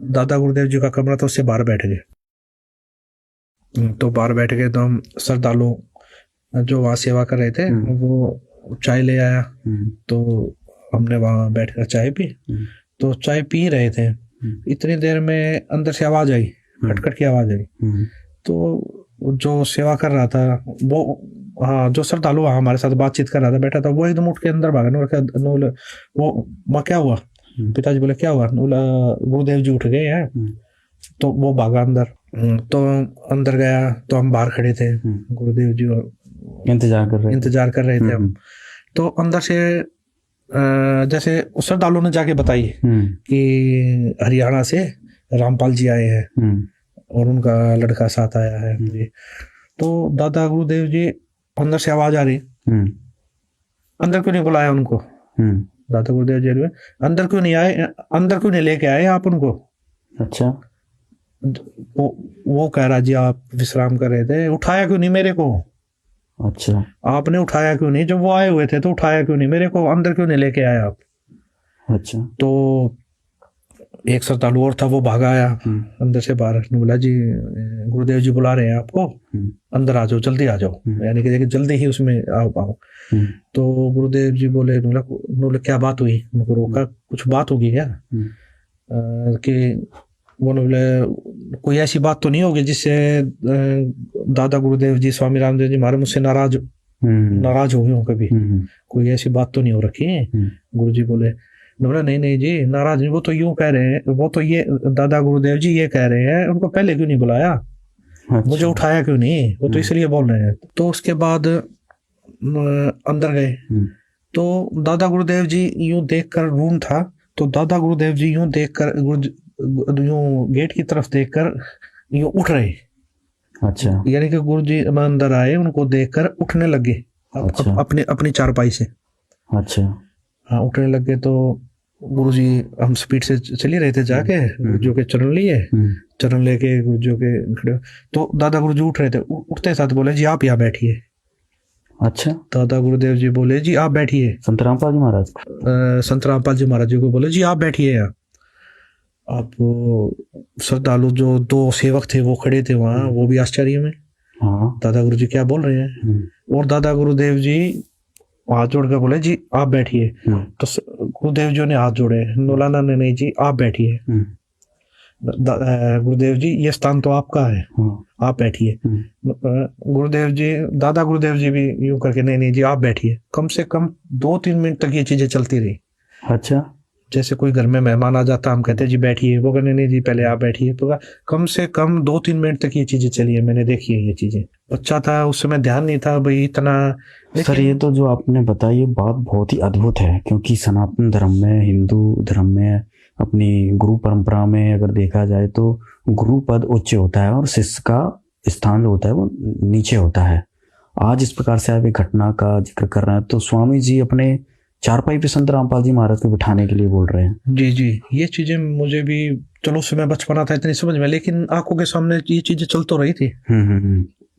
Speaker 3: दादा गुरुदेव जी का कमरा था, उससे बाहर बैठ गए। तो बाहर बैठ गए तो हम श्रद्धालु जो वहाँ सेवा कर रहे थे वो चाय ले आया। तो हमने वहाँ बैठकर चाय पी। तो चाय पी रहे थे, इतनी देर में अंदर से आवाज आई, खटखट की आवाज आई। तो जो सेवा कर रहा था वो, हाँ, जो श्रद्धालु हमारे साथ बातचीत कर रहा था, बैठा था, वो एकदम उठ के अंदर भागा। वो माँ क्या हुआ? पिताजी बोले क्या हुआ? गुरुदेव जी उठ गए हैं। तो वो भागा अंदर। तो अंदर गया तो हम बाहर खड़े थे, गुरुदेव जी इंतजार कर रहे थे हम। तो अंदर से जैसे श्रद्धालु ने जाके बताई कि हरियाणा से रामपाल जी आए हैं और उनका लड़का साथ आया है। तो दादा गुरुदेव जी, अंदर से आवाज आ रही अंदर क्यों नहीं बुलाया उनको? दादा गुरुदेव जी में अंदर क्यों नहीं आए, अंदर क्यों नहीं लेके आए आप उनको?
Speaker 2: अच्छा।
Speaker 3: वो कह रहा जी आप विश्राम कर रहे थे, उठाया क्यों नहीं मेरे को?
Speaker 2: अच्छा।
Speaker 3: आपने उठाया क्यों नहीं? जब वो आए हुए थे तो उठाया क्यों नहीं मेरे को? अंदर क्यों नहीं लेके आए आप?
Speaker 2: अच्छा।
Speaker 3: तो एक श्रद्धालु और था, वो भागा आया अंदर से बाहर, बोला जी गुरुदेव जी बुला रहे हैं आपको, अंदर आ जाओ, जल्दी आ जाओ, यानी कि जल्दी ही उसमें आओ। तो गुरुदेव जी बोले, क्या बात हुई? उनको रोका, कुछ बात होगी क्या? कि वो बोले कोई ऐसी बात तो नहीं होगी जिससे दादा गुरुदेव जी स्वामी रामदेव जी महाराज मुझसे नाराज हो गए हो कभी? कोई ऐसी बात तो नहीं हो रखी है? गुरु जी बोले, बोला नहीं जी नाराज नहीं, वो तो यूं कह रहे हैं, वो तो ये दादा गुरुदेव जी ये कह रहे हैं उनको पहले क्यों नहीं बुलाया? अच्छा। मुझे उठाया क्यों नहीं? वो तो इसलिए बोल रहे हैं। तो उसके बाद अंदर गए तो दादा गुरुदेव जी यूं देखकर, रूम था तो दादा गुरुदेव जी यूं देखकर, यूं गेट की तरफ देखकर यूं उठ रहे। अच्छा। यानी कि गुरु जी अंदर आए, उनको देखकर उठने लगे। अच्छा। अपनी चारपाई से। अच्छा। हाँ, उठने लगे तो गुरु जी, हम स्पीड से चल ही रहे थे, जाके गुरु जी के चरण लिए, चरण लेके गुरु जी के खड़े, तो दादा गुरु जी उठ रहे थे, उठते साथ बोले जी आप यहाँ बैठिए। अच्छा। दादा गुरुदेव जी बोले जी आप बैठिए। संत रामपाल जी महाराज, संत रामपाल जी महाराज जी को बोले जी आप बैठिए यहाँ। आप श्रद्धालु जो दो सेवक थे वो खड़े थे वहाँ, वो भी आश्चर्य में, दादा गुरु जी क्या बोल रहे हैं। और दादा गुरुदेव जी हाथ जोड़कर बोले जी आप बैठिए। तो गुरुदेव जी ने हाथ जोड़े, नौलाना ने नहीं जी आप बैठिए। गुरुदेव जी ये स्थान तो आपका है, आप बैठिए। गुरुदेव जी, दादा गुरुदेव जी भी यूं करके नहीं जी आप बैठिए। कम से कम 2-3 मिनट तक ये चीजें चलती रही। अच्छा। जैसे कोई घर में मेहमान आ जाता, हम कहते जी बैठिए, वो कहने नहीं जी पहले आप बैठिए। तो कम से कम 2-3 मिनट तक ये चीजें चली है, मैंने देखी है ये चीजें। बच्चा था उस समय, ध्यान नहीं था भाई इतना।
Speaker 2: सर ये तो जो आपने बताई ये बात बहुत ही अद्भुत है, क्योंकि सनातन धर्म में, हिंदू धर्म में, अपनी गुरु परंपरा में अगर देखा जाए तो गुरु पद उच्च होता है और शिष्य का स्थान जो होता है वो नीचे होता है। आज इस प्रकार से आप एक घटना का जिक्र कर रहे हैं, तो स्वामी जी अपने चारपाई पे संत रामपाल जी महाराज को बिठाने के लिए बोल रहे हैं।
Speaker 3: जी जी, ये चीजें मुझे भी, चलो उस समय बचपना था इतनी समझ में, लेकिन आंखों के सामने ये चीजें चल तो रही थी।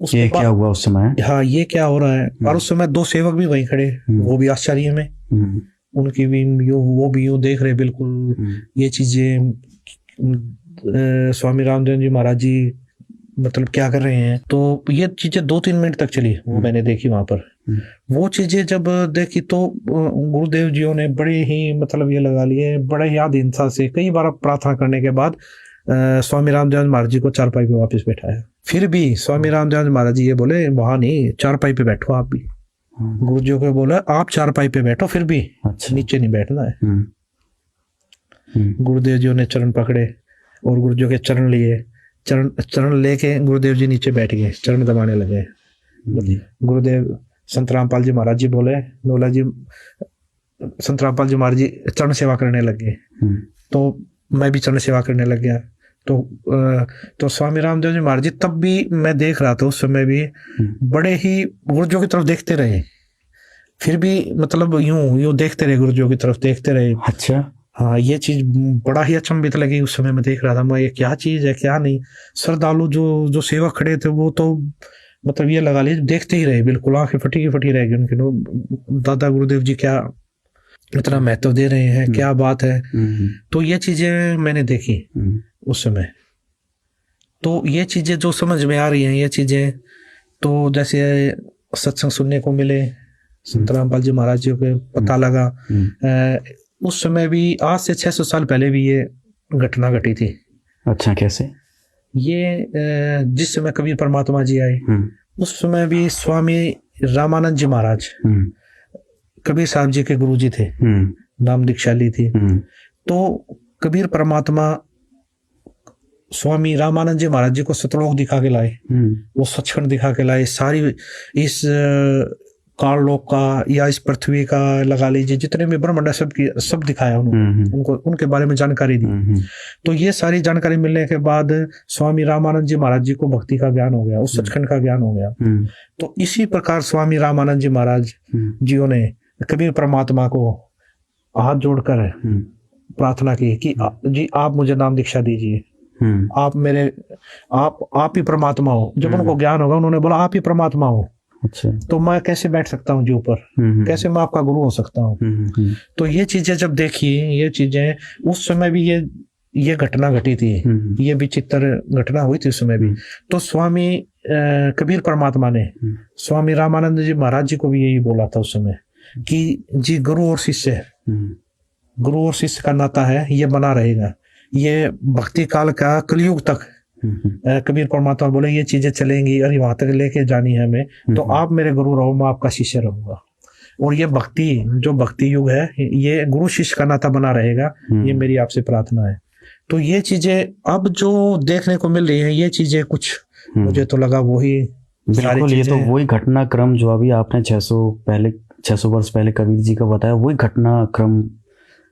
Speaker 2: ये क्या हुआ उस समय?
Speaker 3: हाँ, ये क्या हो रहा है। और उस समय 2 सेवक भी वहीं खड़े, वो भी आश्चर्य में, उनकी भी वो भी यूं देख रहे बिल्कुल ये चीजें, स्वामी रामदेव जी महाराज जी मतलब क्या कर रहे हैं। तो ये चीजें 2-3 मिनट तक चली, वो मैंने देखी वहां पर। वो चीजें जब देखी तो गुरुदेव जी ने बड़े ही मतलब ये लगा लिए, बड़े याद हिंसा से कई बार प्रार्थना करने के बाद स्वामी रामदेव महाराज जी को चारपाई पे वापस बैठाया। फिर भी स्वामी रामदेव महाराज जी ये बोले वहां नहीं, चारपाई पे बैठो आप भी। गुरु जी को बोला आप चारपाई पे बैठो, फिर भी अच्छा। नीचे नहीं बैठना है। गुरुदेव जी ने चरण पकड़े और गुरु जी के चरण लिए, चरण लेके गुरुदेव जी नीचे बैठ गए, चरण दबाने लगे। गुरुदेव संत रामपाल जी महाराज जी बोले, जी संत रामपाल जी महाराज जी चरण सेवा करने लगे, तो मैं भी चरण सेवा करने लग गया। तो स्वामी रामदेव जी महाराज जी तब भी मैं देख रहा था, उस समय भी बड़े ही गुरुजों की तरफ देखते रहे, फिर भी मतलब यूं देखते रहे, गुरुजों की तरफ देखते रहे। अच्छा। हाँ, ये चीज बड़ा ही अचंभित लगी उस समय, मैं देख रहा था मैं ये क्या चीज है क्या नहीं। श्रद्धालु जो सेवक खड़े थे वो तो मतलब ये लगा लीजिए देखते ही रहे, बिल्कुल आंखें फटी की फटी रह गई उनकी। दादा गुरुदेव जी क्या इतना महत्व दे रहे हैं, क्या बात है। तो ये चीजें मैंने देखी उस समय। तो ये चीजें जो समझ में आ रही हैं, ये चीजें तो जैसे सत्संग सुनने को मिले, संत रामपाल जी महाराज जी को पता लगा। उस समय भी आज से 600 साल पहले भी ये घटना घटी थी।
Speaker 2: अच्छा, कैसे?
Speaker 3: ये जिस समय कबीर परमात्मा जी आए उस समय भी स्वामी रामानंद जी महाराज कबीर साहब जी के गुरु जी थे, नाम दीक्षा ली थी। तो कबीर परमात्मा स्वामी रामानंद जी महाराज जी को सतलोक दिखा के लाए, वो सचखंड दिखा के लाए, सारी इस काललोक का या इस पृथ्वी का लगा लीजिए जितने भी ब्रह्मांड है सब दिखाया उन्होंने, उनको उनके बारे में जानकारी दी। तो ये सारी जानकारी मिलने के बाद स्वामी रामानंद जी महाराज जी को भक्ति का ज्ञान हो गया, उस सचखंड का ज्ञान हो गया। तो इसी प्रकार स्वामी रामानंद जी महाराज जियों ने कबीर परमात्मा को हाथ जोड़कर प्रार्थना की कि जी आप मुझे नाम दीक्षा दीजिए, आप ही परमात्मा हो। जब उनको ज्ञान होगा उन्होंने बोला आप ही परमात्मा हो।
Speaker 2: अच्छा।
Speaker 3: तो मैं कैसे बैठ सकता हूँ जी ऊपर, कैसे मैं आपका गुरु हो सकता हूँ। तो ये चीजें जब देखी, ये चीजें उस समय भी ये घटना घटी थी, ये विचित्र घटना हुई थी उस समय भी। तो स्वामी कबीर परमात्मा ने स्वामी रामानंद जी महाराज जी को भी यही बोला था उस समय कि जी गुरु और शिष्य, गुरु और शिष्य का नाता है, ये बना रहेगा, ये भक्ति काल का कलयुग तक। कबीर परमात्मा बोले ये चीजें चलेंगी और वहां तक लेके जानी है हमें, तो आप मेरे गुरु रहो, मैं आपका शिष्य रहूंगा। और ये भक्ति, जो भक्ति युग है, ये गुरु शिष्य का नाता बना रहेगा, ये मेरी आपसे प्रार्थना है। तो ये चीजें अब जो देखने को मिल रही है, ये चीजें कुछ मुझे तो लगा वही
Speaker 2: बिल्कुल, ये तो वही घटनाक्रम जो अभी आपने 600 वर्ष पहले कबीर जी का बताया, वही घटनाक्रम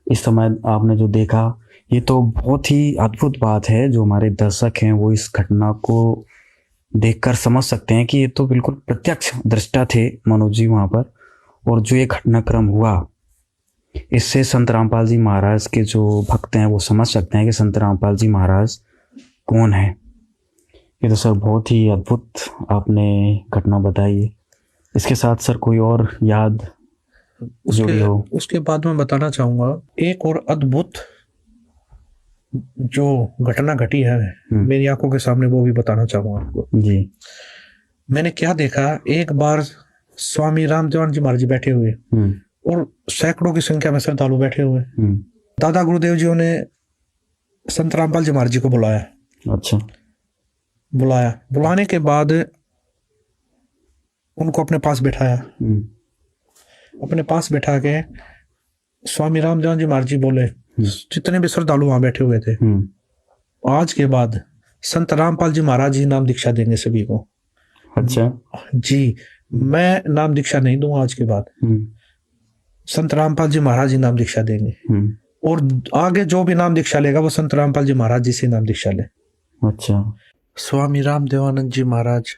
Speaker 2: इस समय आपने जो देखा, ये तो बहुत ही अद्भुत बात है। जो हमारे दर्शक हैं वो इस घटना को देखकर समझ सकते हैं कि ये तो बिल्कुल प्रत्यक्ष दृष्टा थे मनोज जी वहाँ पर। और जो ये घटनाक्रम हुआ, इससे संत रामपाल जी महाराज के जो भक्त हैं वो समझ सकते हैं कि संत रामपाल जी महाराज कौन है। ये तो सर बहुत ही अद्भुत आपने घटना बताई है। इसके साथ सर कोई और याद जुड़ी हो?
Speaker 3: उसके बाद मैं बताना चाहूंगा एक और अद्भुत जो घटना घटी है मेरी आंखों के सामने, वो भी बताना चाहूंगा आपको
Speaker 2: जी।
Speaker 3: मैंने क्या देखा, एक बार स्वामी रामदेवानंद जी महाराज जी बैठे हुए और सैकड़ों की संख्या में श्रद्धालु बैठे हुए। दादा गुरुदेव जी ने संत रामपाल जी महाराज जी को बुलाया।
Speaker 2: अच्छा।
Speaker 3: बुलाने के बाद उनको अपने पास बैठाया। अपने पास बैठा के स्वामी रामदेवानंद जी महाराज जी बोले, जितने भी श्रद्धालु वहां बैठे हुए थे, आज के बाद संत रामपाल जी महाराज जी नाम दीक्षा देंगे सभी को।
Speaker 2: अच्छा
Speaker 3: जी, मैं नाम दीक्षा नहीं दूंगा आज के बाद, संत रामपाल जी महाराज जी नाम दीक्षा देंगे। और आगे जो भी नाम दीक्षा लेगा वो संत रामपाल जी महाराज जी से नाम दीक्षा ले।
Speaker 2: अच्छा।
Speaker 3: स्वामी रामदेवानंद जी महाराज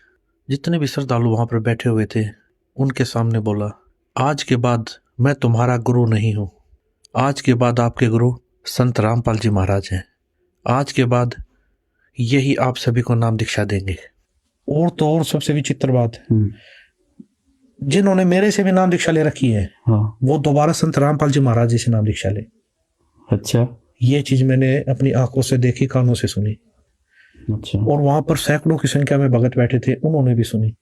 Speaker 3: जितने भी श्रद्धालु वहां पर बैठे हुए थे उनके सामने बोला, आज के बाद मैं तुम्हारा गुरु नहीं हूं, आज के बाद आपके गुरु संत रामपाल जी महाराज हैं। आज के बाद यही आप सभी को नाम दीक्षा देंगे। और तो और सबसे विचित्र बात, जिन्होंने मेरे से भी नाम दीक्षा ले रखी है,
Speaker 2: हाँ।
Speaker 3: वो दोबारा संत रामपाल जी महाराज जी से नाम दीक्षा ले।
Speaker 2: अच्छा।
Speaker 3: ये चीज मैंने अपनी आंखों से देखी, कानों से सुनी।
Speaker 2: अच्छा।
Speaker 3: और वहां पर सैकड़ों की संख्या में भगत बैठे थे, उन्होंने भी सुनी।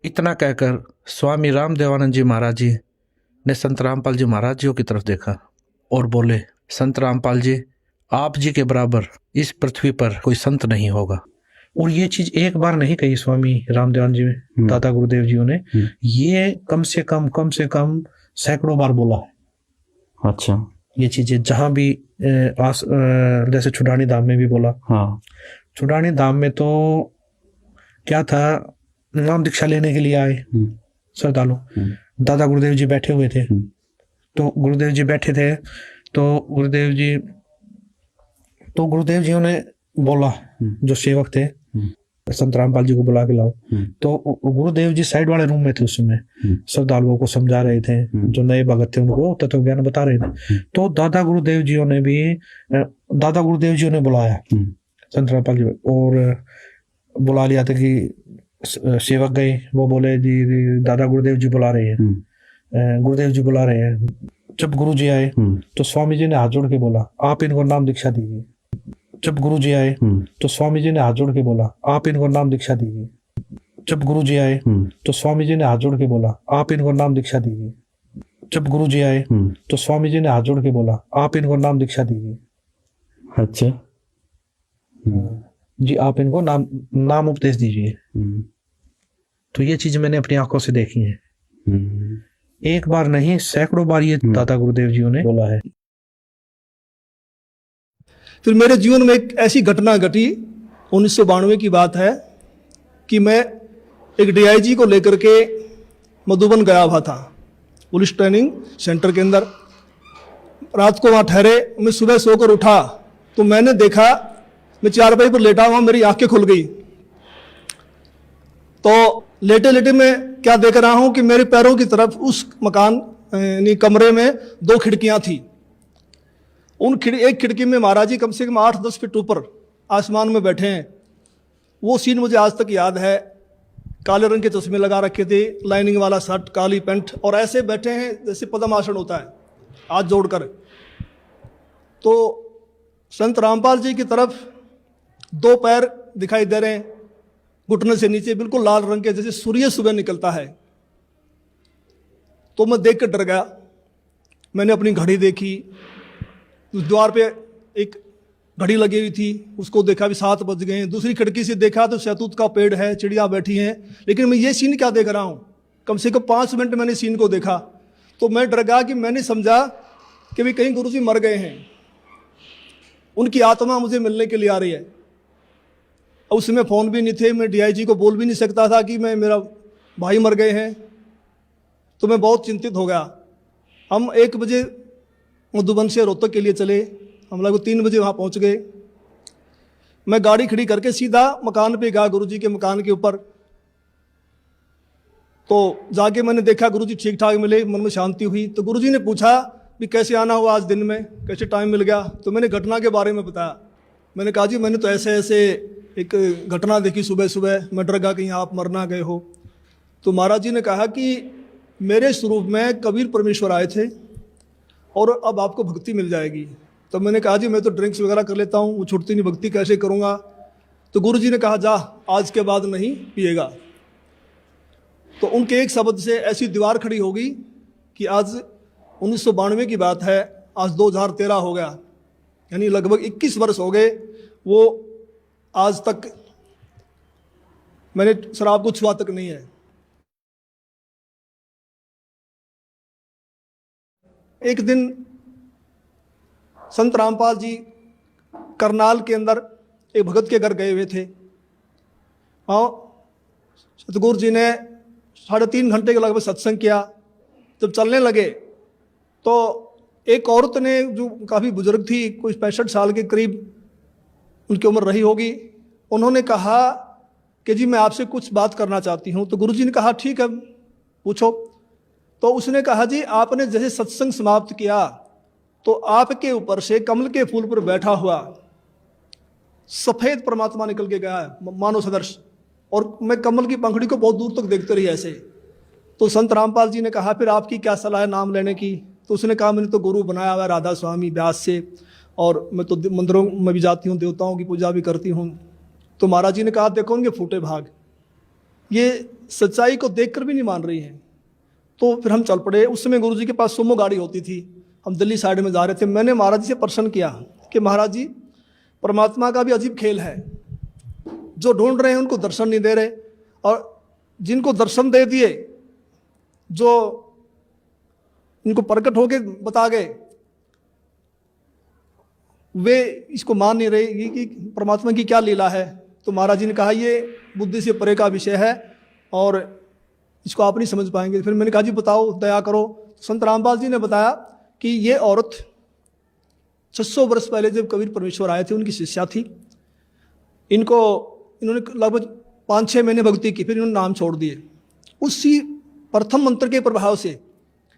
Speaker 3: इतना कहकर स्वामी रामदेवानंद जी महाराज जी ने संत रामपाल जी महाराज जी की तरफ देखा और बोले, संत रामपाल जी, आप जी के बराबर इस पृथ्वी पर कोई संत नहीं होगा। और ये चीज एक बार नहीं कही स्वामी रामदेवानंद जी में, दादा गुरुदेव जी ने ये कम से कम सैकड़ों बार बोला है।
Speaker 2: अच्छा।
Speaker 3: ये चीजें जहां भी जैसे छुड़ानी धाम में भी बोला। हाँ। छुड़ानी धाम में तो क्या था, नाम दीक्षा लेने के लिए आए श्रद्धालु, दादा गुरुदेव जी बैठे हुए थे। तो गुरुदेव जी बैठे थे, तो गुरुदेव जी ने बोला, जो सेवक थे, संत रामपाल जी को बुला के लाओ। तो गुरुदेव जी साइड वाले रूम में थे उस समय, श्रद्धालुओं को समझा रहे थे, जो नए भगत थे उनको तत्व ज्ञान बता रहे थे। तो दादा गुरुदेव जी ने बुलाया संत रामपाल जी, और बुला लिया था कि सेवक गए, वो बोले जी दादा गुरुदेव जी बुला रहे हैं, गुरुदेव जी बुला रहे हैं। जब गुरु जी आए तो स्वामी जी ने हाथ जोड़ के बोला, आप इनको नाम दीक्षा दीजिए। जब गुरु जी आए तो स्वामी जी ने हाथ जोड़ के बोला, आप इनको नाम दीक्षा दीजिए। जब गुरु जी आए तो स्वामी जी ने हाथ जोड़ के बोला, आप इनको नाम दीक्षा दीजिए। जब गुरु जी आए तो स्वामी जी ने हाथ जोड़ के बोला, आप इनको नाम दीक्षा दीजिए।
Speaker 2: अच्छा
Speaker 3: जी, आप इनको नाम उपदेश दीजिए। तो ये चीज मैंने अपनी आंखों से देखी है, एक बार नहीं सैकड़ों बार ये दादा गुरुदेव जी ने बोला है।
Speaker 4: फिर मेरे जीवन में एक ऐसी घटना घटी, 1992 की बात है, कि मैं एक डीआईजी को लेकर के मधुबन गया हुआ था, पुलिस ट्रेनिंग सेंटर के अंदर। रात को वहाँ ठहरे, मैं सुबह सोकर उठा तो मैंने देखा, मैं चारपाई पर लेटा हुआ, मेरी आंखें खुल गई। तो लेटे लेटे मैं क्या देख रहा हूं कि मेरे पैरों की तरफ उस मकान यानी कमरे में 2 खिड़कियां थी। एक खिड़की में महाराज जी कम से कम 8-10 फीट ऊपर आसमान में बैठे हैं। वो सीन मुझे आज तक याद है। काले रंग के चश्मे लगा रखे थे, लाइनिंग वाला शर्ट, काली पैंट, और ऐसे बैठे हैं जैसे पद्म आसन होता है, हाथ जोड़कर। तो संत रामपाल जी की तरफ 2 पैर दिखाई दे रहे हैं, घुटने से नीचे बिल्कुल लाल रंग के, जैसे सूर्य सुबह निकलता है। तो मैं देख कर डर गया। मैंने अपनी घड़ी देखी, उस द्वार पे एक घड़ी लगी हुई थी, उसको देखा भी 7 बज गए। दूसरी खिड़की से देखा तो शहतूत का पेड़ है, चिड़िया बैठी हैं। लेकिन मैं ये सीन क्या देख रहा हूँ, कम से कम 5 मिनट मैंने सीन को देखा। तो मैं डर गया कि मैंने समझा कि भी कहीं गुरुजी मर गए हैं, उनकी आत्मा मुझे मिलने के लिए आ रही है। और उस समय फ़ोन भी नहीं थे, मैं डीआईजी को बोल भी नहीं सकता था कि मेरा भाई मर गए हैं। तो मैं बहुत चिंतित हो गया। हम 1 बजे मधुबन से रोहतक के लिए चले, हम लोग 3 बजे वहाँ पहुँच गए। मैं गाड़ी खड़ी करके सीधा मकान पे गया, गुरुजी के मकान के ऊपर। तो जाके मैंने देखा गुरुजी ठीक ठाक मिले, मन में शांति हुई। तो गुरुजी ने पूछा भी कैसे आना हुआ आज दिन में, कैसे टाइम मिल गया। तो मैंने घटना के बारे में बताया। मैंने कहा जी मैंने तो ऐसे ऐसे एक घटना देखी सुबह सुबह, मैं डर गया कहीं आप मर ना गए हो। तो महाराज जी ने कहा कि मेरे स्वरूप में कबीर परमेश्वर आए थे और अब आपको भक्ति मिल जाएगी। तो मैंने कहा जी मैं तो ड्रिंक्स वगैरह कर लेता हूँ, वो छूटती नहीं, भक्ति कैसे करूँगा। तो गुरु जी ने कहा जा आज के बाद नहीं पिएगा। तो उनके एक शब्द से ऐसी दीवार खड़ी हो गई कि आज 1992 की बात है, आज 2013 हो गया, यानी लगभग 21 वर्ष हो गए। वो आज तक मैंने शराब को छुआ तक नहीं है। एक दिन संत रामपाल जी करनाल के अंदर एक भगत के घर गए हुए थे और सतगुरु जी ने 3.5 घंटे के लगभग सत्संग किया। जब चलने लगे तो एक औरत ने, जो काफ़ी बुजुर्ग थी, कोई 65 साल के करीब उनकी उम्र रही होगी, उन्होंने कहा कि जी मैं आपसे कुछ बात करना चाहती हूँ। तो गुरु जी ने कहा ठीक है पूछो। तो उसने कहा जी आपने जैसे सत्संग समाप्त किया तो आपके ऊपर से कमल के फूल पर बैठा हुआ सफेद परमात्मा निकल के गया है, मानव सदर्श, और मैं कमल की पंखड़ी को बहुत दूर तक देखते रही ऐसे। तो संत रामपाल जी ने कहा फिर आपकी क्या सलाह है नाम लेने की। तो उसने कहा मैंने तो गुरु बनाया हुआ राधा स्वामी व्यास से, और मैं तो मंदिरों में भी जाती हूँ, देवताओं की पूजा भी करती हूँ। तो महाराज जी ने कहा देखो उनके फूटे भाग, ये सच्चाई को देखकर भी नहीं मान रही हैं। तो फिर हम चल पड़े। उस समय गुरु जी के पास सुमो गाड़ी होती थी, हम दिल्ली साइड में जा रहे थे। मैंने महाराज जी से प्रश्न किया कि महाराज जी परमात्मा का भी अजीब खेल है, जो ढूंढ रहे हैं उनको दर्शन नहीं दे रहे, और जिनको दर्शन दे दिए, जो इनको प्रकट होके बता गए, वे इसको मान नहीं रहे कि परमात्मा की क्या लीला है। तो महाराज जी ने कहा ये बुद्धि से परे का विषय है और इसको आप नहीं समझ पाएंगे। फिर मैंने कहा जी बताओ, दया करो। संत रामपाल जी ने बताया कि ये औरत 600 वर्ष पहले जब कबीर परमेश्वर आए थे उनकी शिष्या थी। इन्होंने लगभग 5-6 महीने भक्ति की, फिर इन्होंने नाम छोड़ दिए। उसी प्रथम मंत्र के प्रभाव से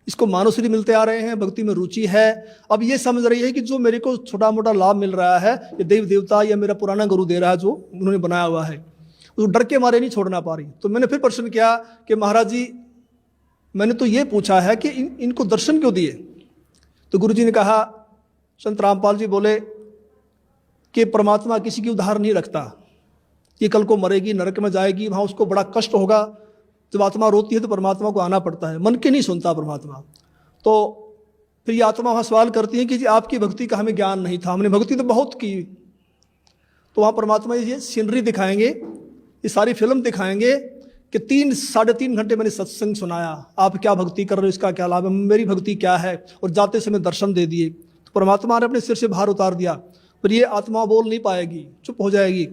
Speaker 4: इसको मानवश्री मिलते आ रहे हैं, भक्ति में रुचि है। अब ये समझ रही है कि जो मेरे को छोटा मोटा लाभ मिल रहा है ये देव देवता या मेरा पुराना गुरु दे रहा है, जो उन्होंने बनाया हुआ है, तो डर के मारे नहीं छोड़ना पा रही। तो मैंने फिर प्रश्न किया कि महाराज जी मैंने तो ये पूछा है कि इनको दर्शन क्यों दिए। तो गुरु जी ने कहा, संत रामपाल जी बोले कि परमात्मा किसी की उधार नहीं रखता, ये कल को मरेगी, नरक में जाएगी, वहाँ उसको बड़ा कष्ट होगा। जब आत्मा रोती है तो परमात्मा को आना पड़ता है, मन की नहीं सुनता परमात्मा। तो फिर ये आत्मा वहाँ सवाल करती है कि जी आपकी भक्ति का हमें ज्ञान नहीं था, हमने भक्ति तो बहुत की। तो वहाँ परमात्मा ये सीनरी दिखाएंगे, ये सारी फिल्म दिखाएंगे कि 3-3.5 घंटे मैंने सत्संग सुनाया, आप क्या भक्ति कर रहे हो, इसका क्या लाभ है, मेरी भक्ति क्या है, और जाते समय दर्शन दे दिए। तो परमात्मा ने अपने सिर से भार उतार दिया, पर ये आत्मा बोल नहीं पाएगी, चुप हो जाएगी।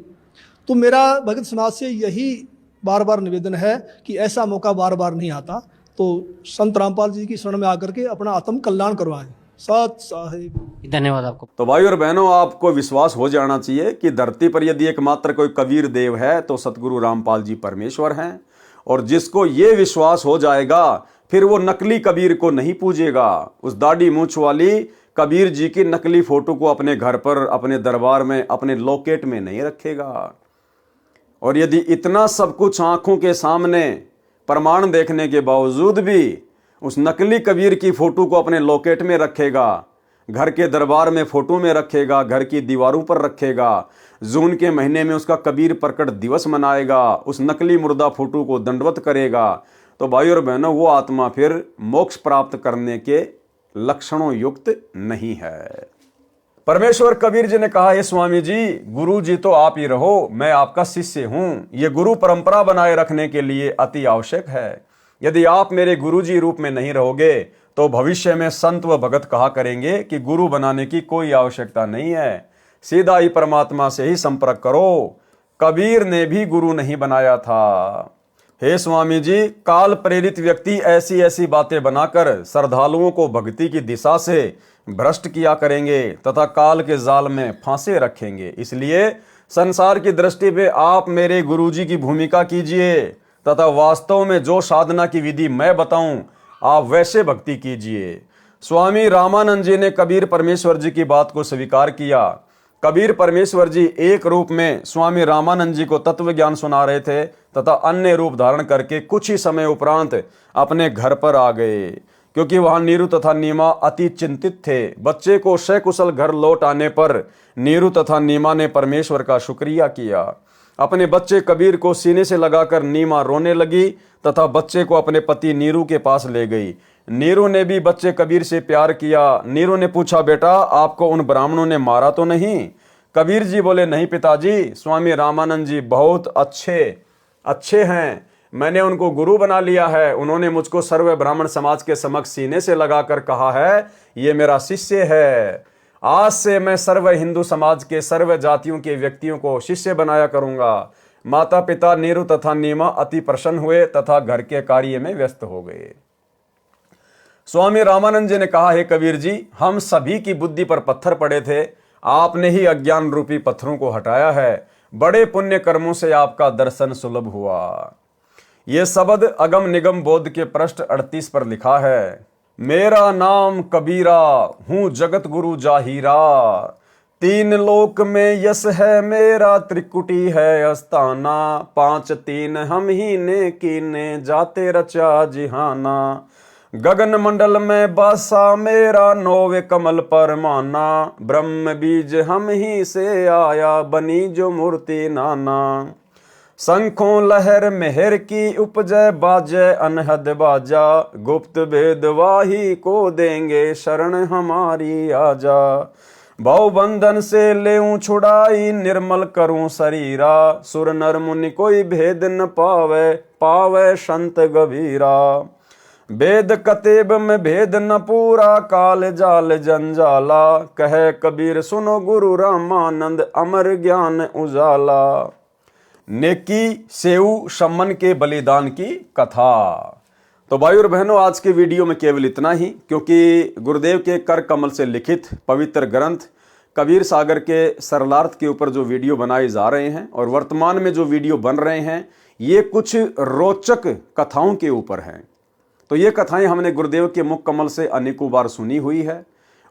Speaker 4: तो मेरा भगत समाज से यही बार बार निवेदन है कि ऐसा मौका बार बार नहीं आता, तो संत रामपाल जी की शरण में आकर के अपना आत्म कल्याण करवाएं। सत साहिब।
Speaker 3: धन्यवाद आपको।
Speaker 1: तो भाई और बहनों, आपको विश्वास हो जाना चाहिए कि धरती पर यदि एकमात्र कोई कबीर देव है तो सतगुरु रामपाल जी परमेश्वर हैं, और जिसको ये विश्वास हो जाएगा फिर वो नकली कबीर को नहीं पूजेगा। उस दाढ़ी मूंछ वाली कबीर जी की नकली फोटो को अपने घर पर, अपने दरबार में, अपने लॉकेट में नहीं रखेगा। और यदि इतना सब कुछ आंखों के सामने प्रमाण देखने के बावजूद भी उस नकली कबीर की फोटो को अपने लॉकेट में रखेगा, घर के दरबार में फोटो में रखेगा, घर की दीवारों पर रखेगा, जून के महीने में उसका कबीर प्रकट दिवस मनाएगा, उस नकली मुर्दा फोटो को दंडवत करेगा, तो भाई और बहनों वो आत्मा फिर मोक्ष प्राप्त करने के लक्षणों युक्त नहीं है। परमेश्वर कबीर जी ने कहा, हे स्वामी जी, गुरु जी तो आप ही रहो, मैं आपका शिष्य हूं। ये गुरु परंपरा बनाए रखने के लिए अति आवश्यक है। यदि आप मेरे गुरु जी रूप में नहीं रहोगे तो भविष्य में संत व भगत कहा करेंगे कि गुरु बनाने की कोई आवश्यकता नहीं है, सीधा ही परमात्मा से ही संपर्क करो। कबीर ने भी गुरु नहीं बनाया था। हे स्वामी जी, काल प्रेरित व्यक्ति ऐसी ऐसी बातें बनाकर श्रद्धालुओं को भक्ति की दिशा से भ्रष्ट किया करेंगे तथा काल के जाल में फांसे रखेंगे। इसलिए संसार की दृष्टि में आप मेरे गुरुजी की भूमिका कीजिए तथा वास्तव में जो साधना की विधि मैं बताऊं आप वैसे भक्ति कीजिए। स्वामी रामानंद जी ने कबीर परमेश्वर जी की बात को स्वीकार किया। कबीर परमेश्वर जी एक रूप में स्वामी रामानंद जी को तत्व ज्ञान सुना रहे थे तथा अन्य रूप धारण करके कुछ ही समय उपरांत अपने घर पर आ गए, क्योंकि वहां नीरू तथा नीमा अति चिंतित थे। बच्चे को सकुशल घर लौट आने पर नीरू तथा नीमा ने परमेश्वर का शुक्रिया किया। अपने बच्चे कबीर को सीने से लगाकर नीमा रोने लगी तथा बच्चे को अपने पति नीरू के पास ले गई। नीरू ने भी बच्चे कबीर से प्यार किया। नीरू ने पूछा, बेटा आपको उन ब्राह्मणों ने मारा तो नहीं? कबीर जी बोले, नहीं पिताजी, स्वामी रामानंद जी बहुत अच्छे हैं, मैंने उनको गुरु बना लिया है। उन्होंने मुझको सर्व ब्राह्मण समाज के समक्ष सीने से लगाकर कहा है ये मेरा शिष्य है। आज से मैं सर्व हिंदू समाज के सर्व जातियों के व्यक्तियों को शिष्य बनाया करूंगा। माता पिता नीरू तथा नीमा अति प्रसन्न हुए तथा घर के कार्य में व्यस्त हो गए। स्वामी रामानंद जी ने कहा, हे कबीर जी, हम सभी की बुद्धि पर पत्थर पड़े थे, आपने ही अज्ञान रूपी पत्थरों को हटाया है। बड़े पुण्य कर्मों से आपका दर्शन सुलभ हुआ। ये शब्द अगम निगम बोध के पृष्ठ 38 पर लिखा है। मेरा नाम कबीरा, हूं जगत गुरु जाहिरा, तीन लोक में यश है मेरा, त्रिकुटी है अस्ताना, 5 3 हम ही ने कीने, जाते रचा जिहाना, गगन मंडल में बासा मेरा, 9 कमल पर माना, ब्रह्म बीज हम ही से आया, बनी जो मूर्ति नाना, शंखों लहर मेहर की उपजय, बाजय अनहद बाजा, गुप्त भेद वाही को देंगे, शरण हमारी आजा, भाव बंधन से लेऊं छुड़ाई, निर्मल करूं शरीरा, सुर नर मुनि कोई भेद न पावे, पावे संत गभीरा, वेद कतेब में भेद न पूरा, काल जाल जंजाला, कहे कबीर सुनो गुरु रामानंद, अमर ज्ञान उजाला। नेकी सेऊ सम्मन के बलिदान की कथा। तो भाई और बहनों, आज के वीडियो में केवल इतना ही, क्योंकि गुरुदेव के कर कमल से लिखित पवित्र ग्रंथ कबीर सागर के सरलार्थ के ऊपर जो वीडियो बनाए जा रहे हैं और वर्तमान में जो वीडियो बन रहे हैं ये कुछ रोचक कथाओं के ऊपर हैं। तो ये कथाएं हमने गुरुदेव के मुख कमल से अनेकों बार सुनी हुई है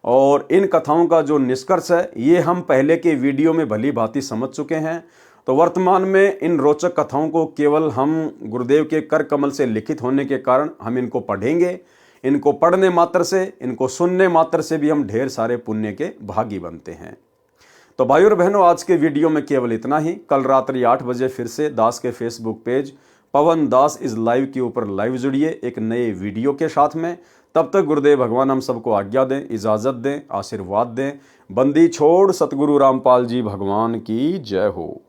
Speaker 1: और इन कथाओं का जो निष्कर्ष है ये हम पहले के वीडियो में भली भांति समझ चुके हैं। तो वर्तमान में इन रोचक कथाओं को केवल हम गुरुदेव के कर कमल से लिखित होने के कारण हम इनको पढ़ेंगे। इनको पढ़ने मात्र से, इनको सुनने मात्र से भी हम ढेर सारे पुण्य के भागी बनते हैं। तो भाई और बहनों, आज के वीडियो में केवल इतना ही। कल रात्रि 8 बजे फिर से दास के Facebook page Pawan Das is live के ऊपर लाइव जुड़िए एक नए वीडियो के साथ में। तब तक गुरुदेव भगवान हम सबको आज्ञा दें, इजाज़त दें, आशीर्वाद दें। बंदी छोड़ सतगुरु रामपाल जी भगवान की जय हो।